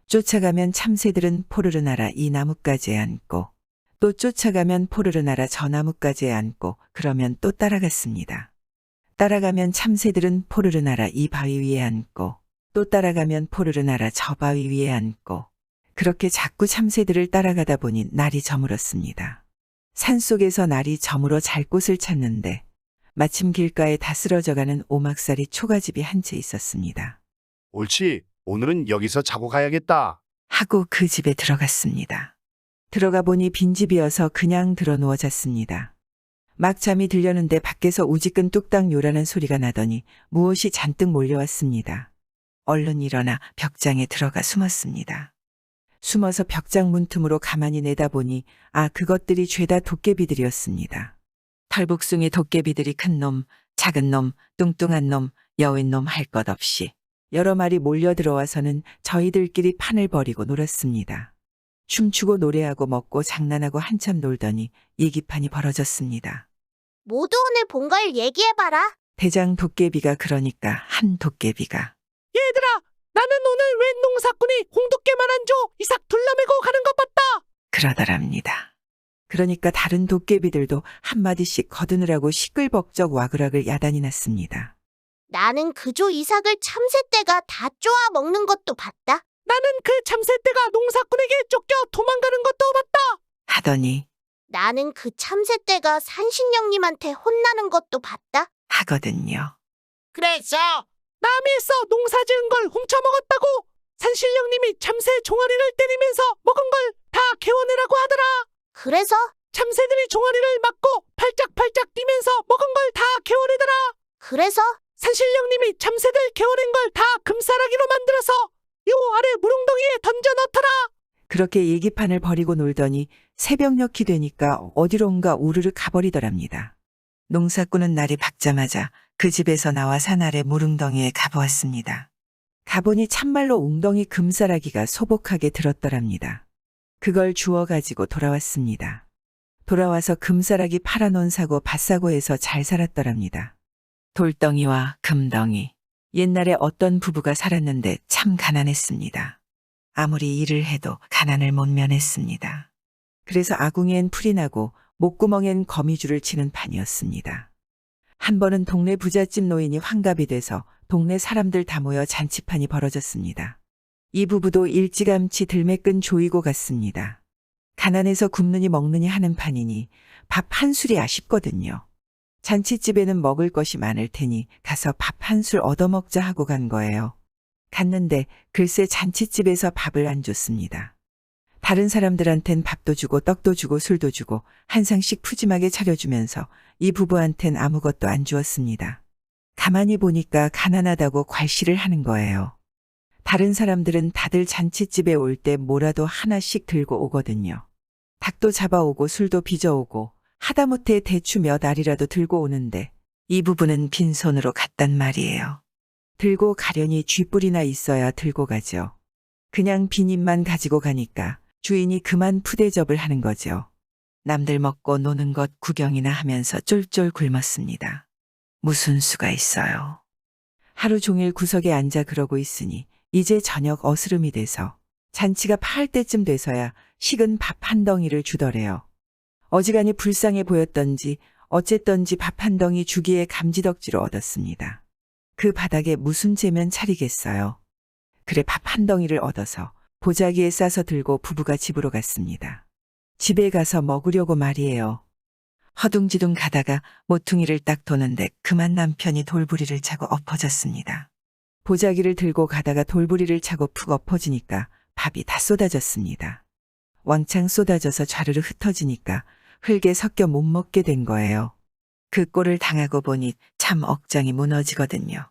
쫓아가면 참새들은 포르르 날아 이 나무까지에 앉고 또 쫓아가면 포르르 날아 저 나무까지에 앉고 그러면 또 따라갔습니다. 따라가면 참새들은 포르르 날아 이 바위 위에 앉고 또 따라가면 포르르 날아 저 바위 위에 앉고 그렇게 자꾸 참새들을 따라가다 보니 날이 저물었습니다. 산속에서 날이 저물어 잘 곳을 찾는데 마침 길가에 다 쓰러져가는 오막살이 초가집이 한 채 있었습니다. 옳지, 오늘은 여기서 자고 가야겠다. 하고 그 집에 들어갔습니다. 들어가 보니 빈집이어서 그냥 들어 누워 잤습니다. 막 잠이 들려는데 밖에서 우지끈 뚝딱 요란한 소리가 나더니 무엇이 잔뜩 몰려왔습니다. 얼른 일어나 벽장에 들어가 숨었습니다. 숨어서 벽장 문틈으로 가만히 내다보니 그것들이 죄다 도깨비들이었습니다. 털복숭이 도깨비들이 큰 놈, 작은 놈, 뚱뚱한 놈, 여윈 놈 할 것 없이 여러 마리 몰려 들어와서는 저희들끼리 판을 벌이고 놀았습니다. 춤추고 노래하고 먹고 장난하고 한참 놀더니 얘기판이 벌어졌습니다. 모두 오늘 본 걸 얘기해봐라. 대장 도깨비가 그러니까 한 도깨비가 얘들아, 나는 오늘 웬 농사꾼이 홍두깨만한 조 이삭 둘러매고 가는 것 봤다. 그러더랍니다. 그러니까 다른 도깨비들도 한마디씩 거두느라고 시끌벅적 와그락을 야단이 났습니다. 나는 그 조 이삭을 참새떼가 다 쪼아 먹는 것도 봤다. 나는 그 참새떼가 농사꾼에게 쫓겨 도망가는 것도 봤다. 하더니 나는 그 참새떼가 산신령님한테 혼나는 것도 봤다. 하거든요. 그래서 남이서 농사 지은 걸 훔쳐먹었다고 산신령님이 참새 종아리를 때리면서 먹은 걸 다 개워내라고 하더라. 그래서 참새들이 종아리를 맞고 팔짝팔짝 뛰면서 먹은 걸 다 개워내더라. 그래서 산신령님이 참새들 개워낸 걸 다 금싸라기로 만들어서 요 아래 물웅덩이에 던져 넣더라. 그렇게 얘기판을 버리고 놀더니 새벽녘이 되니까 어디론가 우르르 가버리더랍니다. 농사꾼은 날이 밝자마자 그 집에서 나와 산 아래 물웅덩이에 가보았습니다. 가보니 참말로 웅덩이 금싸라기가 소복하게 들었더랍니다. 그걸 주워가지고 돌아왔습니다. 돌아와서 금싸라기 팔아놓은 사고 밭사고에서 잘 살았더랍니다. 돌덩이와 금덩이. 옛날에 어떤 부부가 살았는데 참 가난했습니다. 아무리 일을 해도 가난을 못 면했습니다. 그래서 아궁이엔 풀이 나고 목구멍엔 거미줄을 치는 판이었습니다. 한 번은 동네 부잣집 노인이 환갑이 돼서 동네 사람들 다 모여 잔치판이 벌어졌습니다. 이 부부도 일찌감치 들매끈 조이고 갔습니다. 가난해서 굶느니 먹느니 하는 판이니 밥 한 술이 아쉽거든요. 잔치집에는 먹을 것이 많을 테니 가서 밥 한 술 얻어먹자 하고 간 거예요. 갔는데 글쎄 잔치집에서 밥을 안 줬습니다. 다른 사람들한텐 밥도 주고 떡도 주고 술도 주고 한 상씩 푸짐하게 차려주면서 이 부부한텐 아무것도 안 주었습니다. 가만히 보니까 가난하다고 괄시를 하는 거예요. 다른 사람들은 다들 잔치집에 올 때 뭐라도 하나씩 들고 오거든요. 닭도 잡아오고 술도 빚어오고 하다못해 대추 몇 알이라도 들고 오는데 이 부부는 빈손으로 갔단 말이에요. 들고 가려니 쥐뿔이나 있어야 들고 가죠. 그냥 빈입만 가지고 가니까 주인이 그만 푸대접을 하는 거죠. 남들 먹고 노는 것 구경이나 하면서 쫄쫄 굶었습니다. 무슨 수가 있어요. 하루 종일 구석에 앉아 그러고 있으니 이제 저녁 어스름이 돼서 잔치가 파할 때쯤 돼서야 식은 밥 한 덩이를 주더래요. 어지간히 불쌍해 보였던지 어쨌던지 밥 한 덩이 주기에 감지덕지로 얻었습니다. 그 바닥에 무슨 재면 차리겠어요. 그래 밥 한 덩이를 얻어서 보자기에 싸서 들고 부부가 집으로 갔습니다. 집에 가서 먹으려고 말이에요. 허둥지둥 가다가 모퉁이를 딱 도는데 그만 남편이 돌부리를 차고 엎어졌습니다. 보자기를 들고 가다가 돌부리를 차고 푹 엎어지니까 밥이 다 쏟아졌습니다. 왕창 쏟아져서 좌르르 흩어지니까 흙에 섞여 못 먹게 된 거예요. 그 꼴을 당하고 보니 참 억장이 무너지거든요.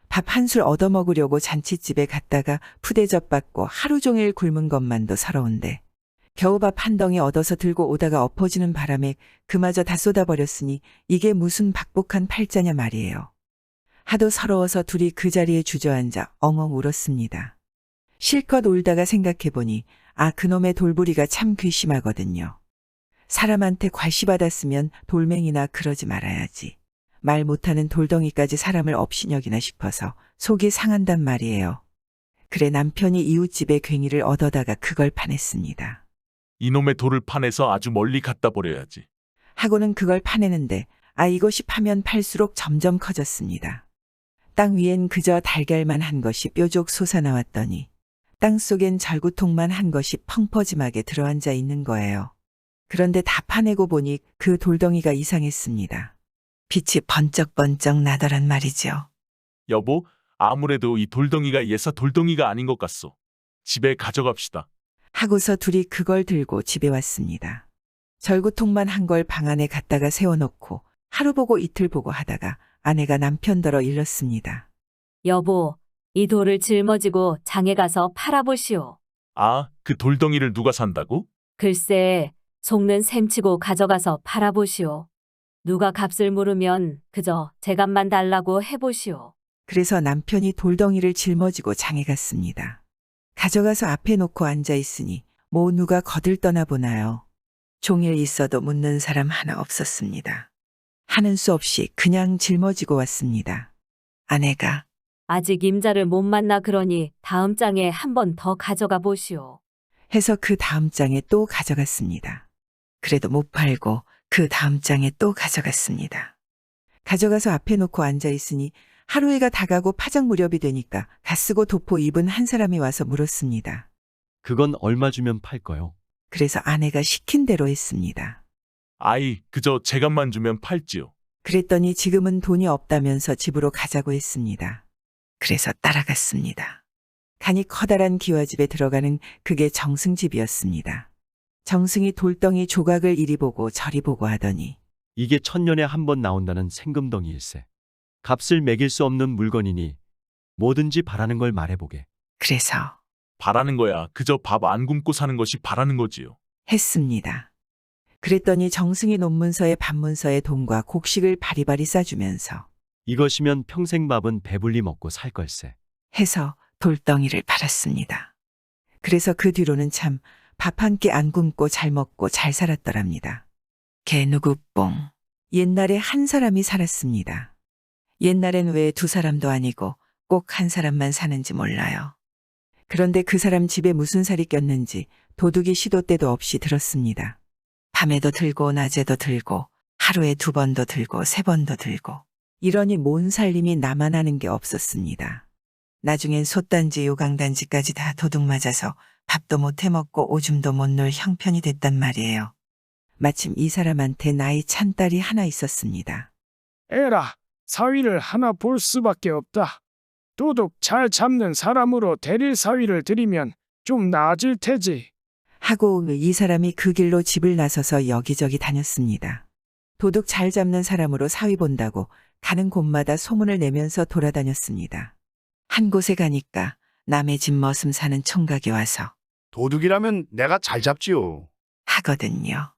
밥 한 술 얻어먹으려고 잔치집에 갔다가 푸대접 받고 하루 종일 굶은 것만도 서러운데 겨우 밥 한 덩이 얻어서 들고 오다가 엎어지는 바람에 그마저 다 쏟아버렸으니 이게 무슨 박복한 팔자냐 말이에요. 하도 서러워서 둘이 그 자리에 주저앉아 엉엉 울었습니다. 실컷 울다가 생각해보니 그놈의 돌부리가 참 괘씸하거든요. 사람한테 괄시받았으면 돌멩이나 그러지 말아야지. 말 못하는 돌덩이까지 사람을 업신여기나 싶어서 속이 상한단 말이에요. 그래 남편이 이웃집에 괭이를 얻어다가 그걸 파냈습니다. 이놈의 돌을 파내서 아주 멀리 갖다 버려야지. 하고는 그걸 파내는데 이것이 파면 팔수록 점점 커졌습니다. 땅 위엔 그저 달걀만 한 것이 뾰족 솟아나왔더니 땅 속엔 절구통만 한 것이 펑퍼짐하게 들어앉아 있는 거예요. 그런데 다 파내고 보니 그 돌덩이가 이상했습니다. 빛이 번쩍번쩍 나더란 말이죠. 여보, 아무래도 이 돌덩이가 예사 돌덩이가 아닌 것 같소. 집에 가져갑시다. 하고서 둘이 그걸 들고 집에 왔습니다. 절구통만 한 걸 방 안에 갖다가 세워놓고 하루 보고 이틀 보고 하다가 아내가 남편더러 일렀습니다. 여보, 이 돌을 짊어지고 장에 가서 팔아보시오. 그 돌덩이를 누가 산다고? 글쎄, 속는 셈치고 가져가서 팔아보시오. 누가 값을 물으면 그저 제 값만 달라고 해보시오. 그래서 남편이 돌덩이를 짊어지고 장에 갔습니다. 가져가서 앞에 놓고 앉아 있으니 뭐 누가 거들떠나 보나요. 종일 있어도 묻는 사람 하나 없었습니다. 하는 수 없이 그냥 짊어지고 왔습니다. 아내가 아직 임자를 못 만나 그러니 다음 장에 한 번 더 가져가 보시오. 해서 그 다음 장에 또 가져갔습니다. 그래도 못 팔고 그 다음 장에 또 가져갔습니다. 가져가서 앞에 놓고 앉아 있으니 하루해가 다가고 파장 무렵이 되니까 갓쓰고 도포 입은 한 사람이 와서 물었습니다. 그건 얼마 주면 팔 거요? 그래서 아내가 시킨 대로 했습니다. 그저 제 값만 주면 팔지요. 그랬더니 지금은 돈이 없다면서 집으로 가자고 했습니다. 그래서 따라갔습니다. 간이 커다란 기와집에 들어가는 그게 정승집이었습니다. 정승이 돌덩이 조각을 이리 보고 저리 보고 하더니 이게 천년에 한 번 나온다는 생금덩이일세. 값을 매길 수 없는 물건이니 뭐든지 바라는 걸 말해보게. 그래서 바라는 거야. 그저 밥 안 굶고 사는 것이 바라는 거지요. 했습니다. 그랬더니 정승이 논문서에 반문서에 돈과 곡식을 바리바리 싸주면서 이것이면 평생 밥은 배불리 먹고 살 걸세. 해서 돌덩이를 팔았습니다. 그래서 그 뒤로는 참 밥 한 끼 안 굶고 잘 먹고 잘 살았더랍니다. 개누구뽕. 옛날에 한 사람이 살았습니다. 옛날엔 왜 두 사람도 아니고 꼭 한 사람만 사는지 몰라요. 그런데 그 사람 집에 무슨 살이 꼈는지 도둑이 시도 때도 없이 들었습니다. 밤에도 들고 낮에도 들고 하루에 2번도 들고 3번도 들고 이러니 뭔 살림이 나만 하는 게 없었습니다. 나중엔 솥단지 요강단지까지 다 도둑 맞아서 밥도 못 해먹고 오줌도 못 놀 형편이 됐단 말이에요. 마침 이 사람한테 나이 찬 딸이 하나 있었습니다. 에라, 사위를 하나 볼 수밖에 없다. 도둑 잘 잡는 사람으로 대릴 사위를 드리면 좀 나아질 테지. 하고 이 사람이 그 길로 집을 나서서 여기저기 다녔습니다. 도둑 잘 잡는 사람으로 사위 본다고 가는 곳마다 소문을 내면서 돌아다녔습니다. 한 곳에 가니까 남의 집 머슴 사는 총각이 와서 도둑이라면 내가 잘 잡지요. 하거든요.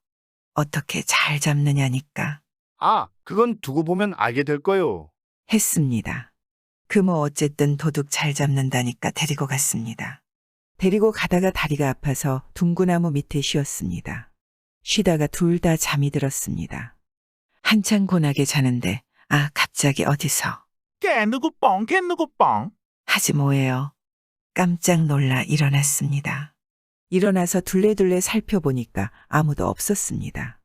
어떻게 잘 잡느냐니까 아, 그건 두고 보면 알게 될 거요. 했습니다. 그 뭐 어쨌든 도둑 잘 잡는다니까 데리고 갔습니다. 데리고 가다가 다리가 아파서 둥구나무 밑에 쉬었습니다. 쉬다가 둘 다 잠이 들었습니다. 한창 고나게 자는데 갑자기 어디서 개누구뽕 개누구뽕 하지 뭐예요. 깜짝 놀라 일어났습니다. 일어나서 둘레둘레 살펴보니까 아무도 없었습니다.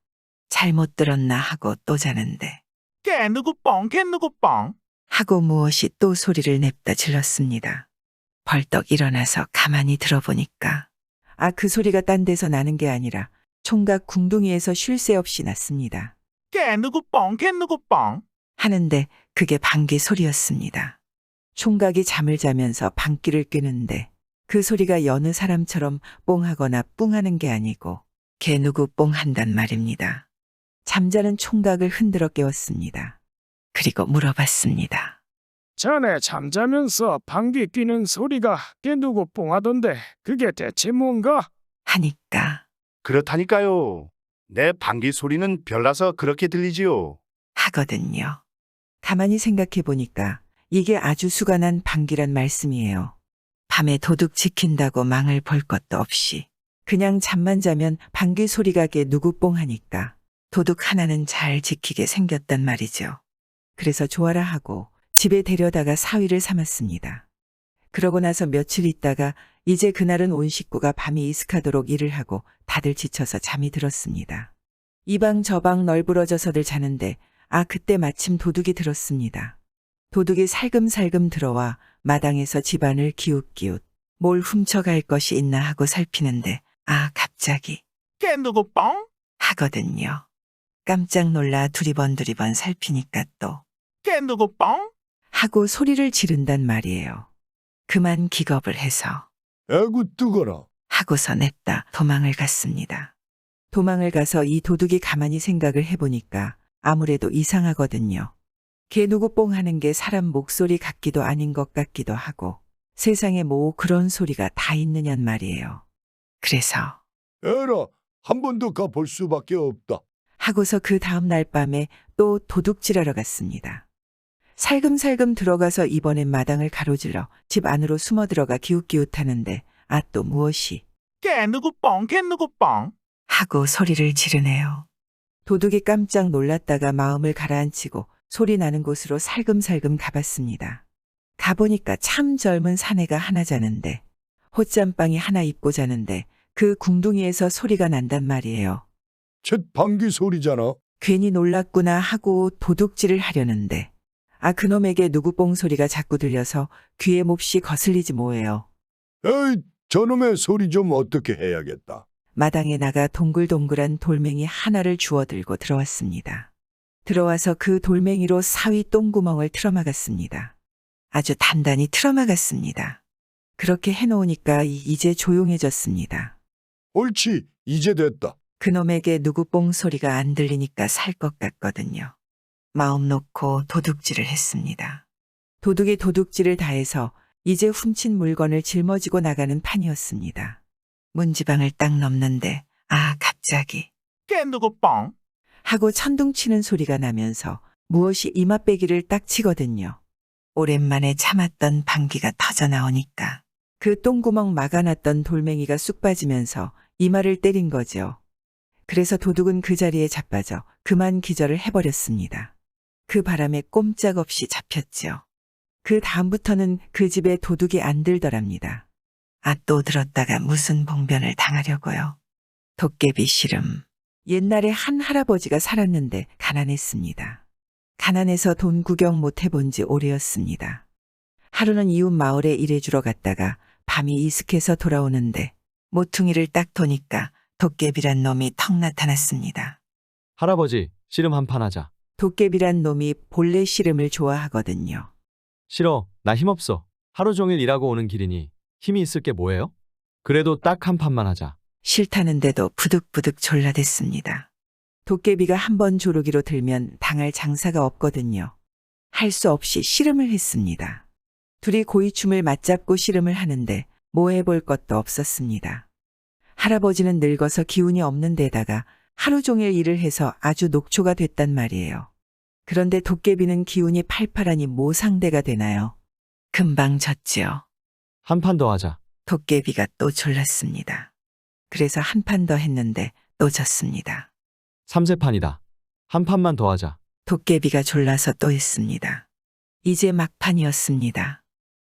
잘못 들었나 하고 또 자는데 개누구뽕 개누구뽕 하고 무엇이 또 소리를 냅다 질렀습니다. 벌떡 일어나서 가만히 들어보니까 그 소리가 딴 데서 나는 게 아니라 총각 궁둥이에서 쉴 새 없이 났습니다. 개누구뽕 개누구뽕 하는데 그게 방귀 소리였습니다. 총각이 잠을 자면서 방귀를 뀌는데 그 소리가 여느 사람처럼 뽕하거나 뿡하는 게 아니고 개 누구 뽕한단 말입니다. 잠자는 총각을 흔들어 깨웠습니다. 그리고 물어봤습니다. 전에 잠자면서 방귀 뀌는 소리가 깨누고 뽕하던데 그게 대체 뭔가? 하니까 그렇다니까요. 내 방귀 소리는 별나서 그렇게 들리지요. 하거든요. 가만히 생각해 보니까 이게 아주 수간한 방귀란 말씀이에요. 밤에 도둑 지킨다고 망을 볼 것도 없이 그냥 잠만 자면 방귀 소리가 게 누구 뽕하니까 도둑 하나는 잘 지키게 생겼단 말이죠. 그래서 좋아라 하고 집에 데려다가 사위를 삼았습니다. 그러고 나서 며칠 있다가 이제 그날은 온 식구가 밤이 이슥하도록 일을 하고 다들 지쳐서 잠이 들었습니다. 이 방 저 방 널브러져서들 자는데 그때 마침 도둑이 들었습니다. 도둑이 살금살금 들어와 마당에서 집안을 기웃기웃 뭘 훔쳐갈 것이 있나 하고 살피는데 갑자기 개누구뽕 하거든요. 깜짝 놀라 두리번 살피니까 또 개누구뽕 하고 소리를 지른단 말이에요. 그만 기겁을 해서 아구 뜨거라 하고서 냅다 도망을 갔습니다. 도망을 가서 이 도둑이 가만히 생각을 해보니까 아무래도 이상하거든요. 개 누구 뽕 하는 게 사람 목소리 같기도 아닌 것 같기도 하고 세상에 뭐 그런 소리가 다 있느냔 말이에요. 그래서 에라 한 번 더 가볼 수밖에 없다. 하고서 그 다음 날 밤에 또 도둑질하러 갔습니다. 살금살금 들어가서 이번엔 마당을 가로질러 집 안으로 숨어 들어가 기웃기웃하는데 또 무엇이 개누구뽕 개누구뽕 하고 소리를 지르네요. 도둑이 깜짝 놀랐다가 마음을 가라앉히고 소리 나는 곳으로 살금살금 가봤습니다. 가보니까 참 젊은 사내가 하나 자는데 호짬방이 하나 입고 자는데 그 궁둥이에서 소리가 난단 말이에요. 쳇 방귀 소리잖아. 괜히 놀랐구나 하고 도둑질을 하려는데 그놈에게 누구 뽕 소리가 자꾸 들려서 귀에 몹시 거슬리지 뭐예요. 에이 저놈의 소리 좀 어떻게 해야겠다. 마당에 나가 동글동글한 돌멩이 하나를 주워 들고 들어왔습니다. 들어와서 그 돌멩이로 사위 똥구멍을 틀어막았습니다. 아주 단단히 틀어막았습니다. 그렇게 해놓으니까 이제 조용해졌습니다. 옳지, 이제 됐다. 그놈에게 누구 뽕소리가 안 들리니까 살 것 같거든요. 마음 놓고 도둑질을 했습니다. 도둑이 도둑질을 다해서 이제 훔친 물건을 짊어지고 나가는 판이었습니다. 문지방을 딱 넘는데 갑자기 깨누고 뻥 하고 천둥치는 소리가 나면서 무엇이 이맛배기를 딱 치거든요. 오랜만에 참았던 방귀가 터져나오니까 그 똥구멍 막아놨던 돌멩이가 쑥 빠지면서 이마를 때린 거죠. 그래서 도둑은 그 자리에 자빠져 그만 기절을 해버렸습니다. 그 바람에 꼼짝없이 잡혔죠. 그 다음부터는 그 집에 도둑이 안 들더랍니다. 또 들었다가 무슨 봉변을 당하려고요. 도깨비 시름. 옛날에 한 할아버지가 살았는데 가난했습니다. 가난해서 돈 구경 못 해본 지 오래였습니다. 하루는 이웃 마을에 일해주러 갔다가 밤이 이슥해서 돌아오는데 모퉁이를 딱 도니까 도깨비란 놈이 턱 나타났습니다. 할아버지, 씨름 한 판 하자. 도깨비란 놈이 본래 씨름을 좋아하거든요. 싫어, 나 힘없어. 하루 종일 일하고 오는 길이니 힘이 있을 게 뭐예요? 그래도 딱 한 판만 하자. 싫다는데도 부득부득 졸라댔습니다. 도깨비가 한 번 조르기로 들면 당할 장사가 없거든요. 할 수 없이 씨름을 했습니다. 둘이 고이춤을 맞잡고 씨름을 하는데 뭐 해볼 것도 없었습니다. 할아버지는 늙어서 기운이 없는 데다가 하루 종일 일을 해서 아주 녹초가 됐단 말이에요. 그런데 도깨비는 기운이 팔팔하니 뭐 상대가 되나요? 금방 졌지요. 한 판 더 하자. 도깨비가 또 졸랐습니다. 그래서 한 판 더 했는데 또 졌습니다. 3세판이다. 한 판만 더 하자. 도깨비가 졸라서 또 했습니다. 이제 막판이었습니다.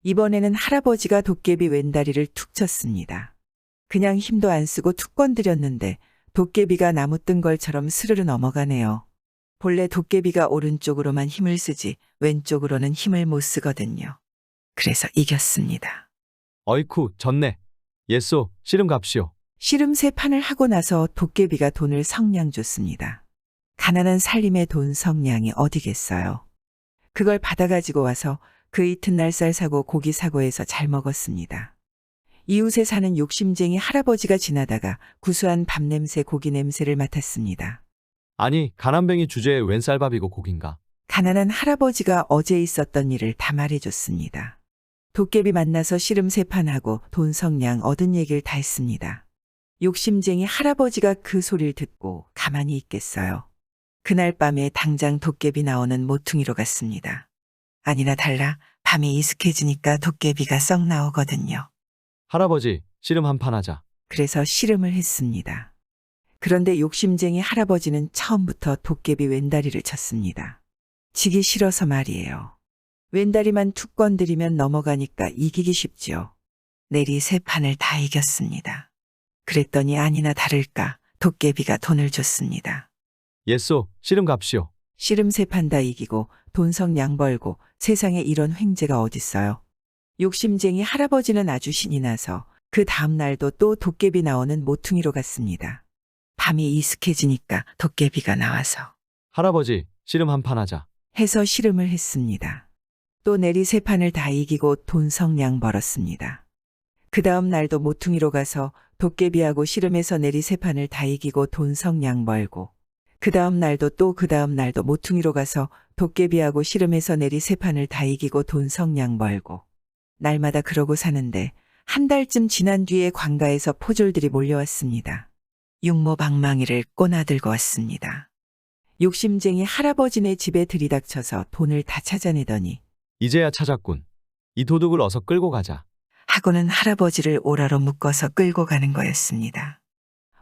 이번에는 할아버지가 도깨비 왼다리를 툭 쳤습니다. 그냥 힘도 안 쓰고 툭 건드렸는데 도깨비가 나무 뜬걸처럼 스르르 넘어가네요. 본래 도깨비가 오른쪽으로만 힘을 쓰지 왼쪽으로는 힘을 못 쓰거든요. 그래서 이겼습니다. 어이쿠, 졌네. 예쏘, 씨름 갑시오. 씨름 3판을 하고 나서 도깨비가 돈을 성냥 줬습니다. 가난한 살림에 돈 성냥이 어디겠어요. 그걸 받아가지고 와서 그 이튿날 쌀 사고 고기 사고 해서 잘 먹었습니다. 이웃에 사는 욕심쟁이 할아버지가 지나다가 구수한 밥 냄새 고기 냄새를 맡았습니다. 아니, 가난뱅이 주제에 웬 쌀밥이고 고긴가? 가난한 할아버지가 어제 있었던 일을 다 말해줬습니다. 도깨비 만나서 씨름 3판 하고 돈 성냥 얻은 얘기를 다 했습니다. 욕심쟁이 할아버지가 그 소리를 듣고 가만히 있겠어요. 그날 밤에 당장 도깨비 나오는 모퉁이로 갔습니다. 아니나 달라 밤이 이슥해지니까 도깨비가 썩 나오거든요. 할아버지, 씨름 한 판 하자. 그래서 씨름을 했습니다. 그런데 욕심쟁이 할아버지는 처음부터 도깨비 왼다리를 쳤습니다. 지기 싫어서 말이에요. 왼다리만 툭 건드리면 넘어가니까 이기기 쉽지요. 내리 3판을 다 이겼습니다. 그랬더니 아니나 다를까 도깨비가 돈을 줬습니다. 예쏘, 씨름 갑시오. 씨름 3판 다 이기고 돈 성냥 벌고 세상에 이런 횡재가 어딨어요. 욕심쟁이 할아버지는 아주 신이 나서 그 다음 날도 또 도깨비 나오는 모퉁이로 갔습니다. 밤이 이슥해지니까 도깨비가 나와서 할아버지, 씨름 한 판 하자. 해서 씨름을 했습니다. 또 내리 3판을 다 이기고 돈 성냥 벌었습니다. 그 다음 날도 모퉁이로 가서 도깨비하고 씨름해서 내리 3판을 다 이기고 돈 성냥 벌고 그 다음 날도 또 그 다음 날도 모퉁이로 가서 도깨비하고 씨름해서 내리 3판을 다 이기고 돈 성냥 벌고 날마다 그러고 사는데 한 달쯤 지난 뒤에 관가에서 포졸들이 몰려왔습니다. 육모방망이를 꼬나들고 왔습니다. 욕심쟁이 할아버지네 집에 들이닥쳐서 돈을 다 찾아내더니 이제야 찾았군. 이 도둑을 어서 끌고 가자. 하고는 할아버지를 오라로 묶어서 끌고 가는 거였습니다.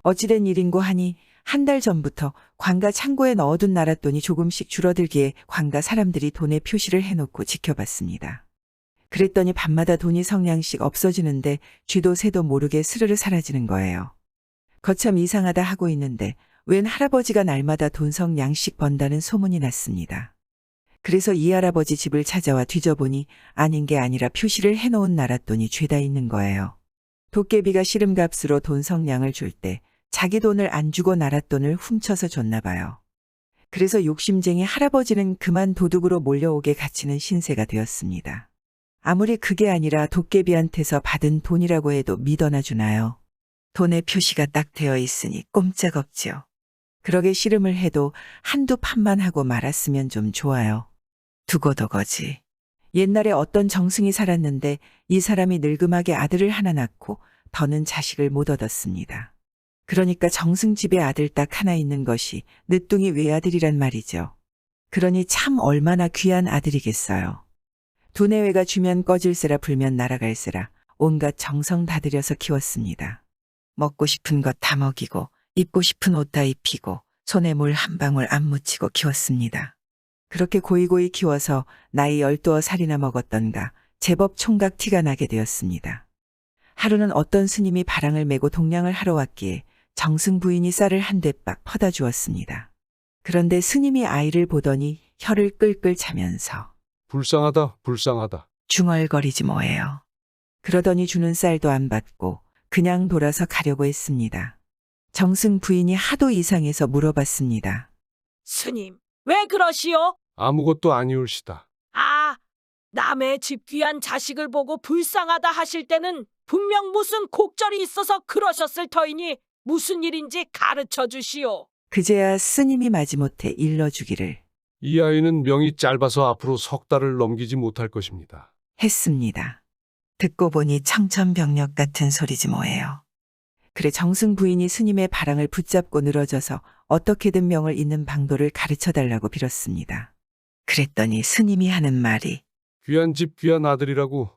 어찌된 일인고 하니 한 달 전부터 관가 창고에 넣어둔 나랏돈이 조금씩 줄어들기에 관가 사람들이 돈에 표시를 해놓고 지켜봤습니다. 그랬더니 밤마다 돈이 성냥씩 없어지는데 쥐도 새도 모르게 스르르 사라지는 거예요. 거참 이상하다 하고 있는데 웬 할아버지가 날마다 돈 성냥씩 번다는 소문이 났습니다. 그래서 이 할아버지 집을 찾아와 뒤져보니 아닌 게 아니라 표시를 해놓은 나랏돈이 죄다 있는 거예요. 도깨비가 씨름값으로 돈 성냥을 줄 때 자기 돈을 안 주고 나랏돈을 훔쳐서 줬나 봐요. 그래서 욕심쟁이 할아버지는 그만 도둑으로 몰려오게 갇히는 신세가 되었습니다. 아무리 그게 아니라 도깨비한테서 받은 돈이라고 해도 믿어나 주나요? 돈의 표시가 딱 되어 있으니 꼼짝없지요. 그러게 씨름을 해도 한두 판만 하고 말았으면 좀 좋아요. 두고도거지. 옛날에 어떤 정승이 살았는데 이 사람이 늙음하게 아들을 하나 낳고 더는 자식을 못 얻었습니다. 그러니까 정승 집에 아들 딱 하나 있는 것이 늦둥이 외아들이란 말이죠. 그러니 참 얼마나 귀한 아들이겠어요. 두뇌외가 주면 꺼질세라 불면 날아갈세라 온갖 정성 다 들여서 키웠습니다. 먹고 싶은 것 다 먹이고 입고 싶은 옷 다 입히고 손에 물 한 방울 안 묻히고 키웠습니다. 그렇게 고이고이 키워서 나이 12살이나 먹었던가 제법 총각 티가 나게 되었습니다. 하루는 어떤 스님이 바랑을 메고 동냥을 하러 왔기에 정승 부인이 쌀을 한 대박 퍼다 주었습니다. 그런데 스님이 아이를 보더니 혀를 끌끌 차면서 불쌍하다, 불쌍하다. 중얼거리지 뭐예요. 그러더니 주는 쌀도 안 받고 그냥 돌아서 가려고 했습니다. 정승 부인이 하도 이상해서 물어봤습니다. 스님, 왜 그러시오? 아무것도 아니올시다. 아, 남의 집 귀한 자식을 보고 불쌍하다 하실 때는 분명 무슨 곡절이 있어서 그러셨을 터이니 무슨 일인지 가르쳐 주시오. 그제야 스님이 마지못해 일러주기를 이 아이는 명이 짧아서 앞으로 3달을 넘기지 못할 것입니다. 했습니다. 듣고 보니 청천벽력 같은 소리지 뭐예요. 그래 정승 부인이 스님의 바랑을 붙잡고 늘어져서 어떻게든 명을 잇는 방도를 가르쳐달라고 빌었습니다. 그랬더니 스님이 하는 말이 귀한 집 귀한 아들이라고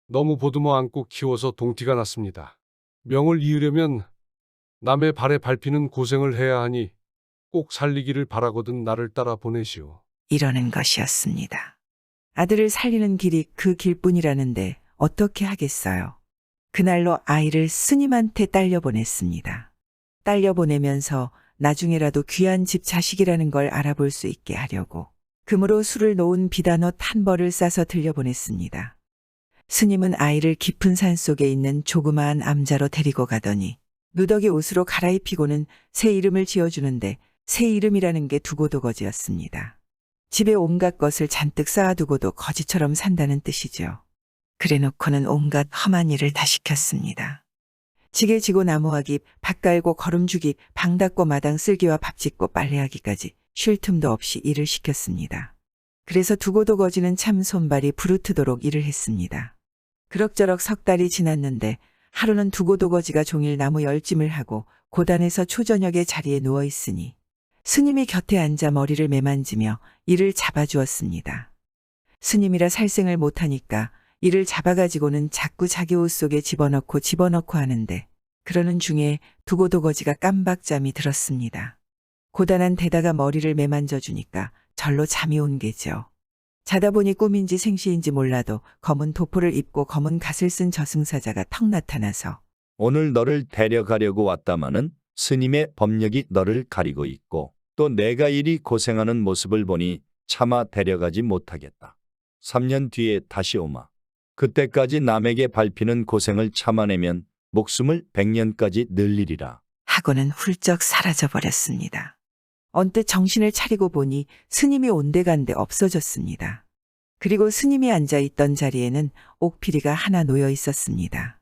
너무 보듬어 안고 키워서 동티가 났습니다. 명을 이으려면 남의 발에 밟히는 고생을 해야 하니 꼭 살리기를 바라거든 나를 따라 보내시오. 이러는 것이었습니다. 아들을 살리는 길이 그 길뿐이라는데 어떻게 하겠어요. 그날로 아이를 스님한테 딸려보냈습니다. 딸려보내면서 나중에라도 귀한 집 자식이라는 걸 알아볼 수 있게 하려고 금으로 술을 놓은 비단옷 한 벌을 싸서 들려보냈습니다. 스님은 아이를 깊은 산 속에 있는 조그마한 암자로 데리고 가더니 누더기 옷으로 갈아입히고는 새 이름을 지어주는데 새 이름이라는 게 두고도거지였습니다. 집에 온갖 것을 잔뜩 쌓아두고도 거지처럼 산다는 뜻이죠. 그래놓고는 온갖 험한 일을 다 시켰습니다. 지게 지고 나무하기, 밭 갈고 거름주기, 방 닦고 마당 쓸기와 밥 짓고 빨래하기까지 쉴 틈도 없이 일을 시켰습니다. 그래서 두고도거지는 참 손발이 부르트도록 일을 했습니다. 그럭저럭 3달이 지났는데 하루는 두고도거지가 종일 나무 열짐을 하고 고단에서 초저녁에 자리에 누워있으니 스님이 곁에 앉아 머리를 매만지며 이를 잡아주었습니다. 스님이라 살생을 못하니까 이를 잡아가지고는 자꾸 자기 옷 속에 집어넣고 하는데 그러는 중에 두고도거지가 깜박잠이 들었습니다. 고단한 데다가 머리를 매만져주니까 절로 잠이 온 게죠. 자다 보니 꿈인지 생시인지 몰라도 검은 도포를 입고 검은 갓을 쓴 저승사자가 턱 나타나서 오늘 너를 데려가려고 왔다마는 스님의 법력이 너를 가리고 있고 또 내가 이리 고생하는 모습을 보니 차마 데려가지 못하겠다. 3년 뒤에 다시 오마. 그때까지 남에게 밟히는 고생을 참아내면 목숨을 100년까지 늘리리라. 하고는 훌쩍 사라져버렸습니다. 언뜻 정신을 차리고 보니 스님이 온데간데 없어졌습니다. 그리고 스님이 앉아있던 자리에는 옥피리가 하나 놓여 있었습니다.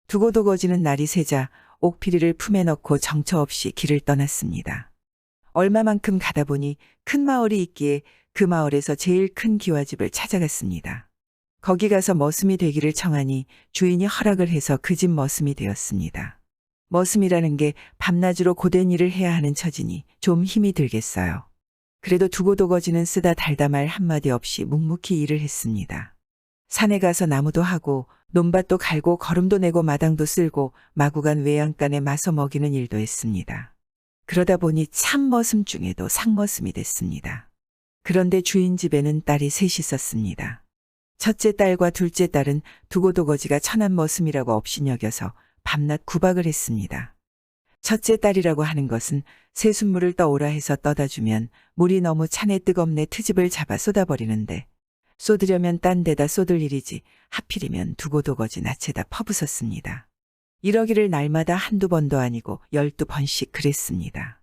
두고도거지는 날이 새자 옥피리를 품에 넣고 정처 없이 길을 떠났습니다. 얼마만큼 가다 보니 큰 마을이 있기에 그 마을에서 제일 큰 기와집을 찾아갔습니다. 거기 가서 머슴이 되기를 청하니 주인이 허락을 해서 그 집 머슴이 되었습니다. 머슴이라는 게 밤낮으로 고된 일을 해야 하는 처지니 좀 힘이 들겠어요. 그래도 두고도거지는 쓰다 달다 말 한마디 없이 묵묵히 일을 했습니다. 산에 가서 나무도 하고 논밭도 갈고 거름도 내고 마당도 쓸고 마구간 외양간에 마서 먹이는 일도 했습니다. 그러다 보니 참머슴 중에도 상머슴이 됐습니다. 그런데 주인 집에는 딸이 셋이 있었습니다. 첫째 딸과 둘째 딸은 두고도거지가 천한 머슴이라고 업신여겨서 밤낮 구박을 했습니다. 첫째 딸이라고 하는 것은 새순물을 떠오라 해서 떠다 주면 물이 너무 차네 뜨겁네 트집을 잡아 쏟아버리는데 쏟으려면 딴 데다 쏟을 일이지 하필이면 두고도거지 낯에다 퍼부었습니다. 이러기를 날마다 한두 번도 아니고 12번씩 그랬습니다.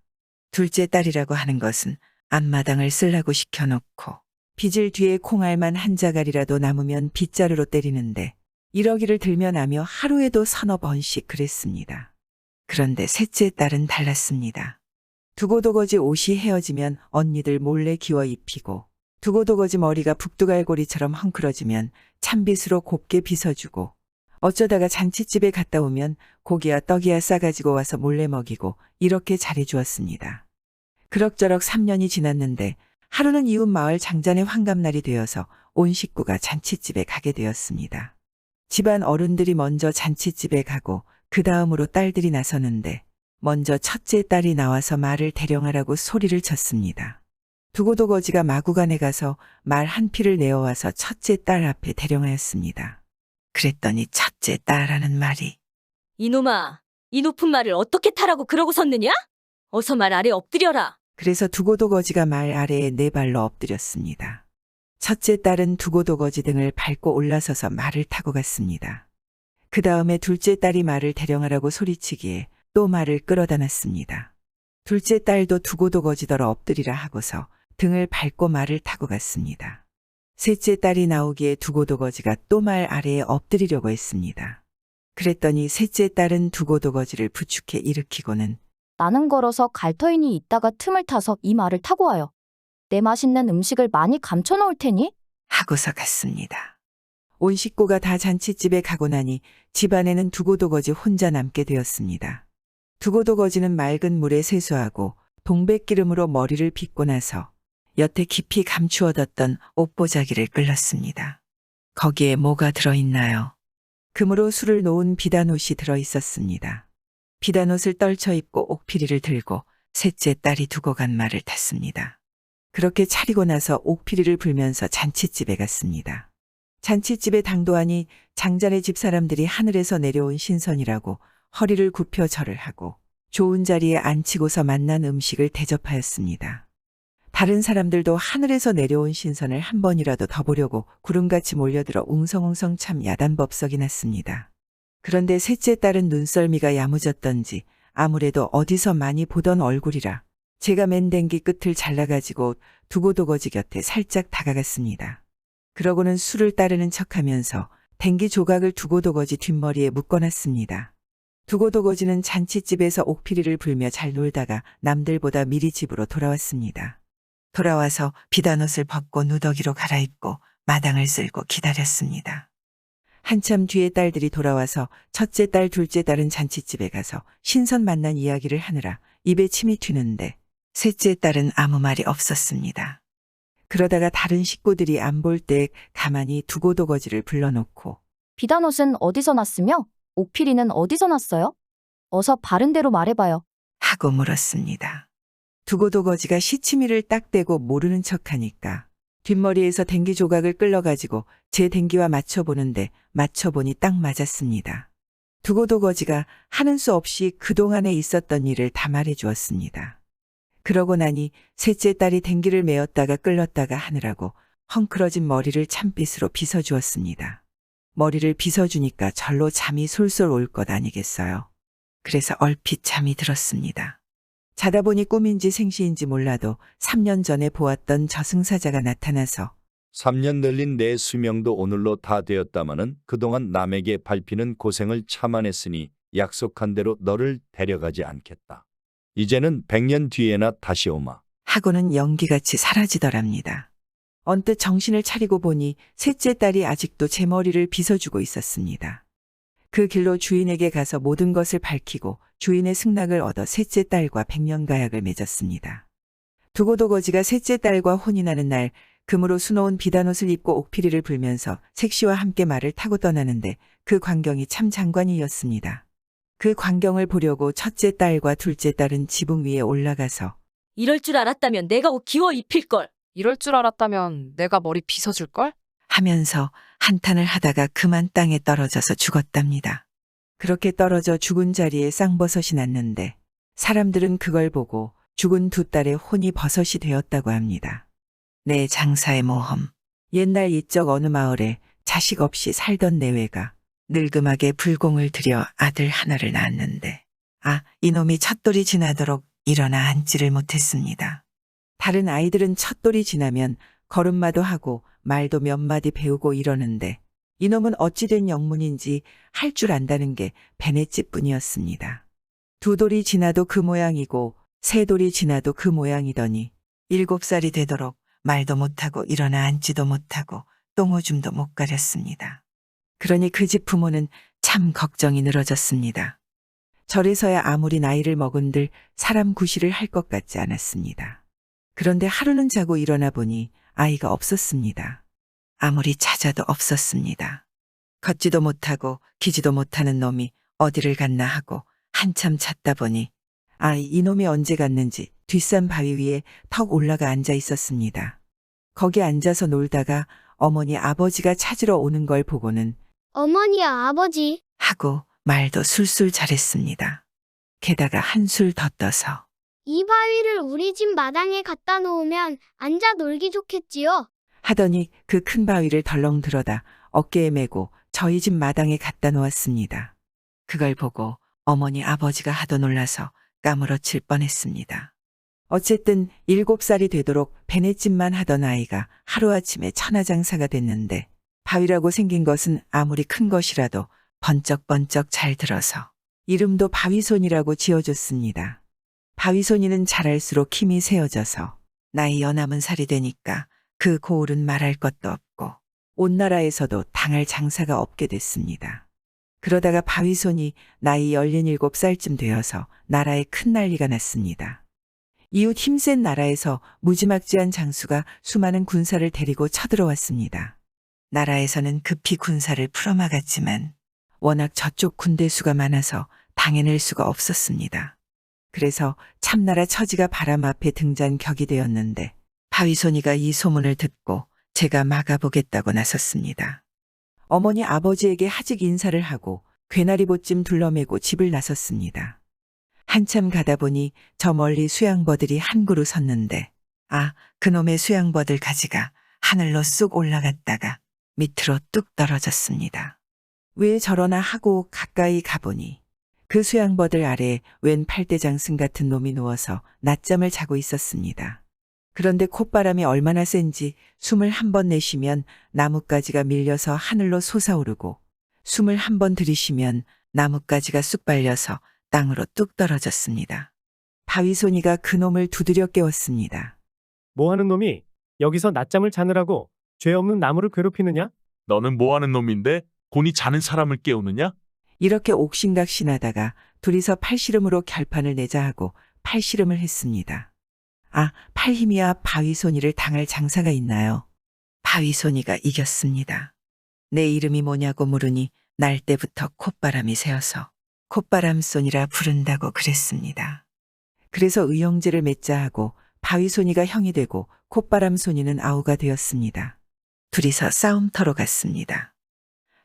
둘째 딸이라고 하는 것은 앞마당을 쓰려고 시켜놓고 빚을 뒤에 콩알만 한 자갈이라도 남으면 빗자루로 때리는데 이러기를 들면 하며 하루에도 서너 번씩 그랬습니다. 그런데 셋째 딸은 달랐습니다. 두고도거지 옷이 헤어지면 언니들 몰래 기워 입히고, 두고도거지 머리가 북두갈고리처럼 헝클어지면 찬빗으로 곱게 빗어주고, 어쩌다가 잔칫집에 갔다 오면 고기야 떡이야 싸가지고 와서 몰래 먹이고, 이렇게 잘해주었습니다. 그럭저럭 3년이 지났는데 하루는 이웃 마을 장잔의 환갑날이 되어서 온 식구가 잔칫집에 가게 되었습니다. 집안 어른들이 먼저 잔칫집에 가고 그 다음으로 딸들이 나서는데, 먼저 첫째 딸이 나와서 말을 대령하라고 소리를 쳤습니다. 두고도거지가 마구간에 가서 말 한 피를 내어와서 첫째 딸 앞에 대령하였습니다. 그랬더니 첫째 딸하는 말이, 이놈아, 이 높은 말을 어떻게 타라고 그러고 섰느냐? 어서 말 아래 엎드려라. 그래서 두고도거지가 말 아래에 네 발로 엎드렸습니다. 첫째 딸은 두고도거지 등을 밟고 올라서서 말을 타고 갔습니다. 그 다음에 둘째 딸이 말을 대령하라고 소리치기에 또 말을 끌어다 놨습니다. 둘째 딸도 두고도거지더러 엎드리라 하고서 등을 밟고 말을 타고 갔습니다. 셋째 딸이 나오기에 두고도거지가 또 말 아래에 엎드리려고 했습니다. 그랬더니 셋째 딸은 두고도거지를 부축해 일으키고는, 나는 걸어서 갈 터이니 이따가 틈을 타서 이 말을 타고 와요. 내 맛있는 음식을 많이 감춰놓을 테니? 하고서 갔습니다. 온 식구가 다 잔칫집에 가고 나니 집안에는 두고도거지 혼자 남게 되었습니다. 두고도거지는 맑은 물에 세수하고 동백기름으로 머리를 빗고 나서 여태 깊이 감추어뒀던 옷보자기를 끌렀습니다. 거기에 뭐가 들어있나요? 금으로 술을 놓은 비단옷이 들어있었습니다. 비단옷을 떨쳐 입고 옥피리를 들고 셋째 딸이 두고 간 말을 탔습니다. 그렇게 차리고 나서 옥피리를 불면서 잔칫집에 갔습니다. 잔칫집에 당도하니 장잔의 집사람들이 하늘에서 내려온 신선이라고 허리를 굽혀 절을 하고 좋은 자리에 앉히고서 만난 음식을 대접하였습니다. 다른 사람들도 하늘에서 내려온 신선을 한 번이라도 더 보려고 구름같이 몰려들어 웅성웅성 참 야단법석이 났습니다. 그런데 셋째 딸은 눈썰미가 야무졌던지 아무래도 어디서 많이 보던 얼굴이라 제가 맨댕기 끝을 잘라가지고 두고도거지 곁에 살짝 다가갔습니다. 그러고는 술을 따르는 척하면서 댕기 조각을 두고도거지 뒷머리에 묶어놨습니다. 두고도거지는 잔칫집에서 옥피리를 불며 잘 놀다가 남들보다 미리 집으로 돌아왔습니다. 돌아와서 비단옷을 벗고 누더기로 갈아입고 마당을 쓸고 기다렸습니다. 한참 뒤에 딸들이 돌아와서 첫째 딸, 둘째 딸은 잔칫집에 가서 신선 만난 이야기를 하느라 입에 침이 튀는데 셋째 딸은 아무 말이 없었습니다. 그러다가 다른 식구들이 안 볼 때 가만히 두고도거지를 불러놓고, 비단옷은 어디서 났으며 옥피리는 어디서 났어요? 어서 바른 대로 말해봐요. 하고 물었습니다. 두고도거지가 시치미를 딱 대고 모르는 척하니까 뒷머리에서 댕기 조각을 끌러가지고 제 댕기와 맞춰보는데 맞춰보니 딱 맞았습니다. 두고도거지가 하는 수 없이 그동안에 있었던 일을 다 말해주었습니다. 그러고 나니 셋째 딸이 댕기를 메었다가 끌렀다가 하느라고 헝클어진 머리를 찬빗으로 빗어주었습니다. 머리를 빗어주니까 절로 잠이 솔솔 올 것 아니겠어요. 그래서 얼핏 잠이 들었습니다. 자다 보니 꿈인지 생시인지 몰라도 3년 전에 보았던 저승사자가 나타나서 3년 늘린 내 수명도 오늘로 다 되었다마는 그동안 남에게 밟히는 고생을 참아냈으니 약속한 대로 너를 데려가지 않겠다. 이제는 100년 뒤에나 다시 오마. 하고는 연기같이 사라지더랍니다. 언뜻 정신을 차리고 보니 셋째 딸이 아직도 제 머리를 빗어주고 있었습니다. 그 길로 주인에게 가서 모든 것을 밝히고 주인의 승낙을 얻어 셋째 딸과 백년가약을 맺었습니다. 두고도거지가 셋째 딸과 혼이 나는 날 금으로 수놓은 비단옷을 입고 옥피리를 불면서 색시와 함께 말을 타고 떠나는데 그 광경이 참 장관이었습니다. 그 광경을 보려고 첫째 딸과 둘째 딸은 지붕 위에 올라가서 이럴 줄 알았다면 내가 옷 기워 입힐걸. 이럴 줄 알았다면 내가 머리 빗어줄걸? 하면서 한탄을 하다가 그만 땅에 떨어져서 죽었답니다. 그렇게 떨어져 죽은 자리에 쌍버섯이 났는데 사람들은 그걸 보고 죽은 두 딸의 혼이 버섯이 되었다고 합니다. 내 장사의 모험. 옛날 이쪽 어느 마을에 자식 없이 살던 내외가 늙음하게 불공을 들여 아들 하나를 낳았는데 이놈이 첫돌이 지나도록 일어나 앉지를 못했습니다. 다른 아이들은 첫 돌이 지나면 걸음마도 하고 말도 몇 마디 배우고 이러는데 이놈은 어찌된 영문인지 할 줄 안다는 게 베네찌뿐이었습니다. 두 돌이 지나도 그 모양이고 세 돌이 지나도 그 모양이더니 7살이 되도록 말도 못하고 일어나 앉지도 못하고 똥오줌도 못 가렸습니다. 그러니 그 집 부모는 참 걱정이 늘어졌습니다. 절에서야 아무리 나이를 먹은들 사람 구실을 할 것 같지 않았습니다. 그런데 하루는 자고 일어나 보니 아이가 없었습니다. 아무리 찾아도 없었습니다. 걷지도 못하고 기지도 못하는 놈이 어디를 갔나 하고 한참 찾다 보니 이놈이 언제 갔는지 뒷산 바위 위에 턱 올라가 앉아 있었습니다. 거기 앉아서 놀다가 어머니 아버지가 찾으러 오는 걸 보고는 어머니야, 아버지. 하고 말도 술술 잘했습니다. 게다가 한술 더 떠서 이 바위를 우리 집 마당에 갖다 놓으면 앉아 놀기 좋겠지요? 하더니 그 큰 바위를 덜렁 들어다 어깨에 메고 저희 집 마당에 갖다 놓았습니다. 그걸 보고 어머니 아버지가 하도 놀라서 까무러칠 뻔했습니다. 어쨌든 7살이 되도록 배냇짓만 하던 아이가 하루아침에 천하장사가 됐는데 바위라고 생긴 것은 아무리 큰 것이라도 번쩍번쩍 잘 들어서 이름도 바위손이라고 지어줬습니다. 바위손이는 자랄수록 힘이 세어져서 나이 여남은 살이 되니까 그 고을은 말할 것도 없고 온 나라에서도 당할 장사가 없게 됐습니다. 그러다가 바위손이 나이 17살쯤 되어서 나라에 큰 난리가 났습니다. 이웃 힘센 나라에서 무지막지한 장수가 수많은 군사를 데리고 쳐들어왔습니다. 나라에서는 급히 군사를 풀어막았지만 워낙 저쪽 군대 수가 많아서 당해낼 수가 없었습니다. 그래서 참나라 처지가 바람 앞에 등잔격이 되었는데 바위손이가 이 소문을 듣고 제가 막아보겠다고 나섰습니다. 어머니 아버지에게 하직 인사를 하고 괴나리봇짐 둘러매고 집을 나섰습니다. 한참 가다 보니 저 멀리 수양버들이 한 그루 섰는데 그놈의 수양버들 가지가 하늘로 쑥 올라갔다가 밑으로 뚝 떨어졌습니다. 왜 저러나 하고 가까이 가보니 그 수양버들 아래에 웬 팔대장승 같은 놈이 누워서 낮잠을 자고 있었습니다. 그런데 콧바람이 얼마나 센지 숨을 한 번 내쉬면 나뭇가지가 밀려서 하늘로 솟아오르고 숨을 한 번 들이쉬면 나뭇가지가 쑥 발려서 땅으로 뚝 떨어졌습니다. 바위손이가 그놈을 두드려 깨웠습니다. 뭐하는 놈이 여기서 낮잠을 자느라고 죄 없는 나무를 괴롭히느냐? 너는 뭐하는 놈인데 곤히 자는 사람을 깨우느냐? 이렇게 옥신각신하다가 둘이서 팔씨름으로 결판을 내자 하고 팔씨름을 했습니다. 팔힘이야 바위손이를 당할 장사가 있나요? 바위손이가 이겼습니다. 내 이름이 뭐냐고 물으니 날 때부터 콧바람이 새어서 콧바람손이라 부른다고 그랬습니다. 그래서 의형제를 맺자 하고 바위손이가 형이 되고 콧바람손이는 아우가 되었습니다. 둘이서 싸움터로 갔습니다.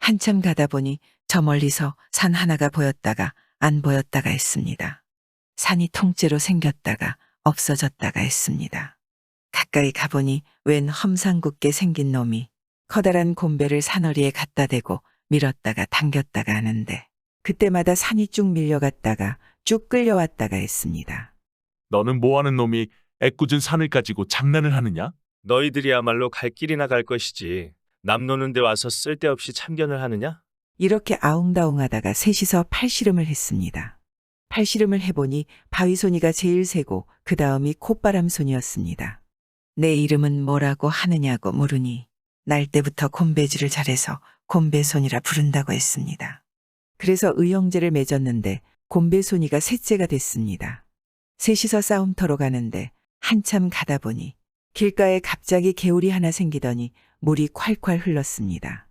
한참 가다 보니 저 멀리서 산 하나가 보였다가 안 보였다가 했습니다. 산이 통째로 생겼다가 없어졌다가 했습니다. 가까이 가보니 웬 험상궂게 생긴 놈이 커다란 곰배를 산허리에 갖다 대고 밀었다가 당겼다가 하는데 그때마다 산이 쭉 밀려갔다가 쭉 끌려왔다가 했습니다. 너는 뭐하는 놈이 애꿎은 산을 가지고 장난을 하느냐? 너희들이야말로 갈 길이나 갈 것이지. 남 노는 데 와서 쓸데없이 참견을 하느냐? 이렇게 아웅다웅하다가 셋이서 팔씨름을 했습니다. 팔씨름을 해보니 바위손이가 제일 세고 그 다음이 콧바람손이었습니다. 내 이름은 뭐라고 하느냐고 물으니 날 때부터 곰배질을 잘해서 곰배손이라 부른다고 했습니다. 그래서 의형제를 맺었는데 곰배손이가 셋째가 됐습니다. 셋이서 싸움터로 가는데 한참 가다 보니 길가에 갑자기 개울이 하나 생기더니 물이 콸콸 흘렀습니다.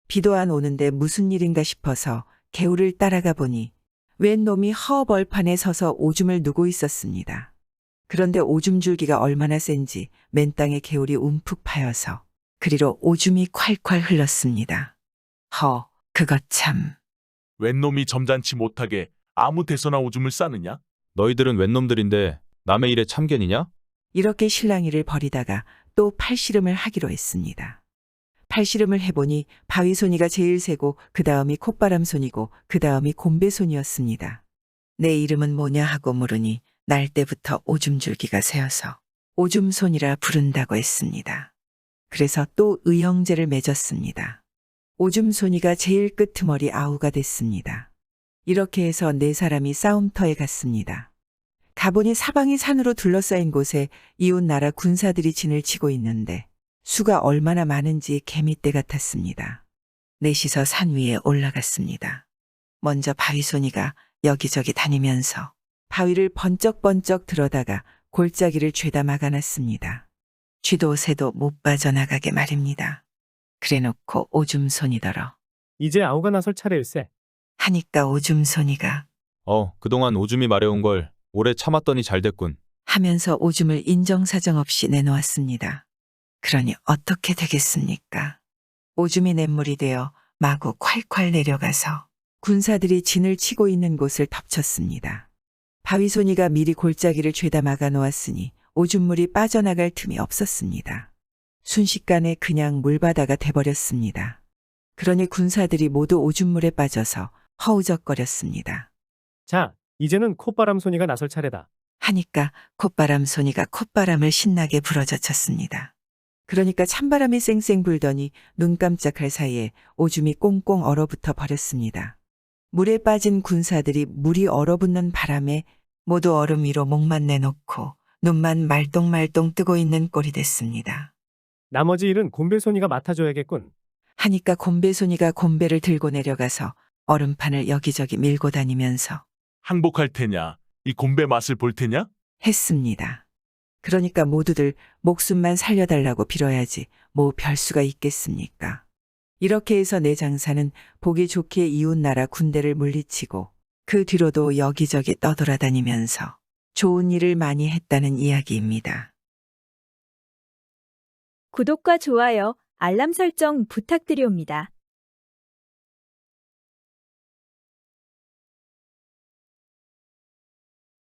비도 안 오는데 무슨 일인가 싶어서 개울을 따라가 보니 웬 놈이 허벌판에 서서 오줌을 누고 있었습니다. 그런데 오줌 줄기가 얼마나 센지 맨 땅에 개울이 움푹 파여서 그리로 오줌이 콸콸 흘렀습니다. 그것 참. 웬 놈이 점잖지 못하게 아무 데서나 오줌을 싸느냐? 너희들은 웬 놈들인데 남의 일에 참견이냐? 이렇게 실랑이를 벌이다가 또 팔씨름을 하기로 했습니다. 팔씨름을 해보니 바위손이가 제일 세고 그 다음이 콧바람손이고 그 다음이 곰배손이었습니다. 내 이름은 뭐냐 하고 물으니 날 때부터 오줌줄기가 새어서 오줌손이라 부른다고 했습니다. 그래서 또 의형제를 맺었습니다. 오줌손이가 제일 끄트머리 아우가 됐습니다. 이렇게 해서 네 사람이 싸움터에 갔습니다. 가보니 사방이 산으로 둘러싸인 곳에 이웃 나라 군사들이 진을 치고 있는데 수가 얼마나 많은지 개미떼 같았습니다. 넷이서 산 위에 올라갔습니다. 먼저 바위손이가 여기저기 다니면서 바위를 번쩍번쩍 들어다가 골짜기를 죄다 막아놨습니다. 쥐도 새도 못 빠져나가게 말입니다. 그래놓고 오줌손이더러 이제 아우가 나설 차례일세. 하니까 오줌손이가 그동안 오줌이 마려운 걸 오래 참았더니 잘 됐군. 하면서 오줌을 인정사정 없이 내놓았습니다. 그러니 어떻게 되겠습니까? 오줌이 냇물이 되어 마구 콸콸 내려가서 군사들이 진을 치고 있는 곳을 덮쳤습니다. 바위손이가 미리 골짜기를 죄다 막아 놓았으니 오줌물이 빠져나갈 틈이 없었습니다. 순식간에 그냥 물바다가 돼버렸습니다. 그러니 군사들이 모두 오줌물에 빠져서 허우적거렸습니다. 자, 이제는 콧바람손이가 나설 차례다. 하니까 콧바람손이가 콧바람을 신나게 불어젖혔습니다. 그러니까 찬바람이 쌩쌩 불더니 눈 깜짝할 사이에 오줌이 꽁꽁 얼어붙어 버렸습니다. 물에 빠진 군사들이 물이 얼어붙는 바람에 모두 얼음 위로 목만 내놓고 눈만 말똥말똥 뜨고 있는 꼴이 됐습니다. 나머지 일은 곰배손이가 맡아줘야겠군. 하니까 곰배손이가 곰배를 들고 내려가서 얼음판을 여기저기 밀고 다니면서 항복할 테냐? 이 곰배 맛을 볼 테냐? 했습니다. 그러니까 모두들 목숨만 살려달라고 빌어야지 뭐 별수가 있겠습니까? 이렇게 해서 내 장사는 보기 좋게 이웃나라 군대를 물리치고 그 뒤로도 여기저기 떠돌아다니면서 좋은 일을 많이 했다는 이야기입니다. 구독과 좋아요, 알람 설정 부탁드리옵니다.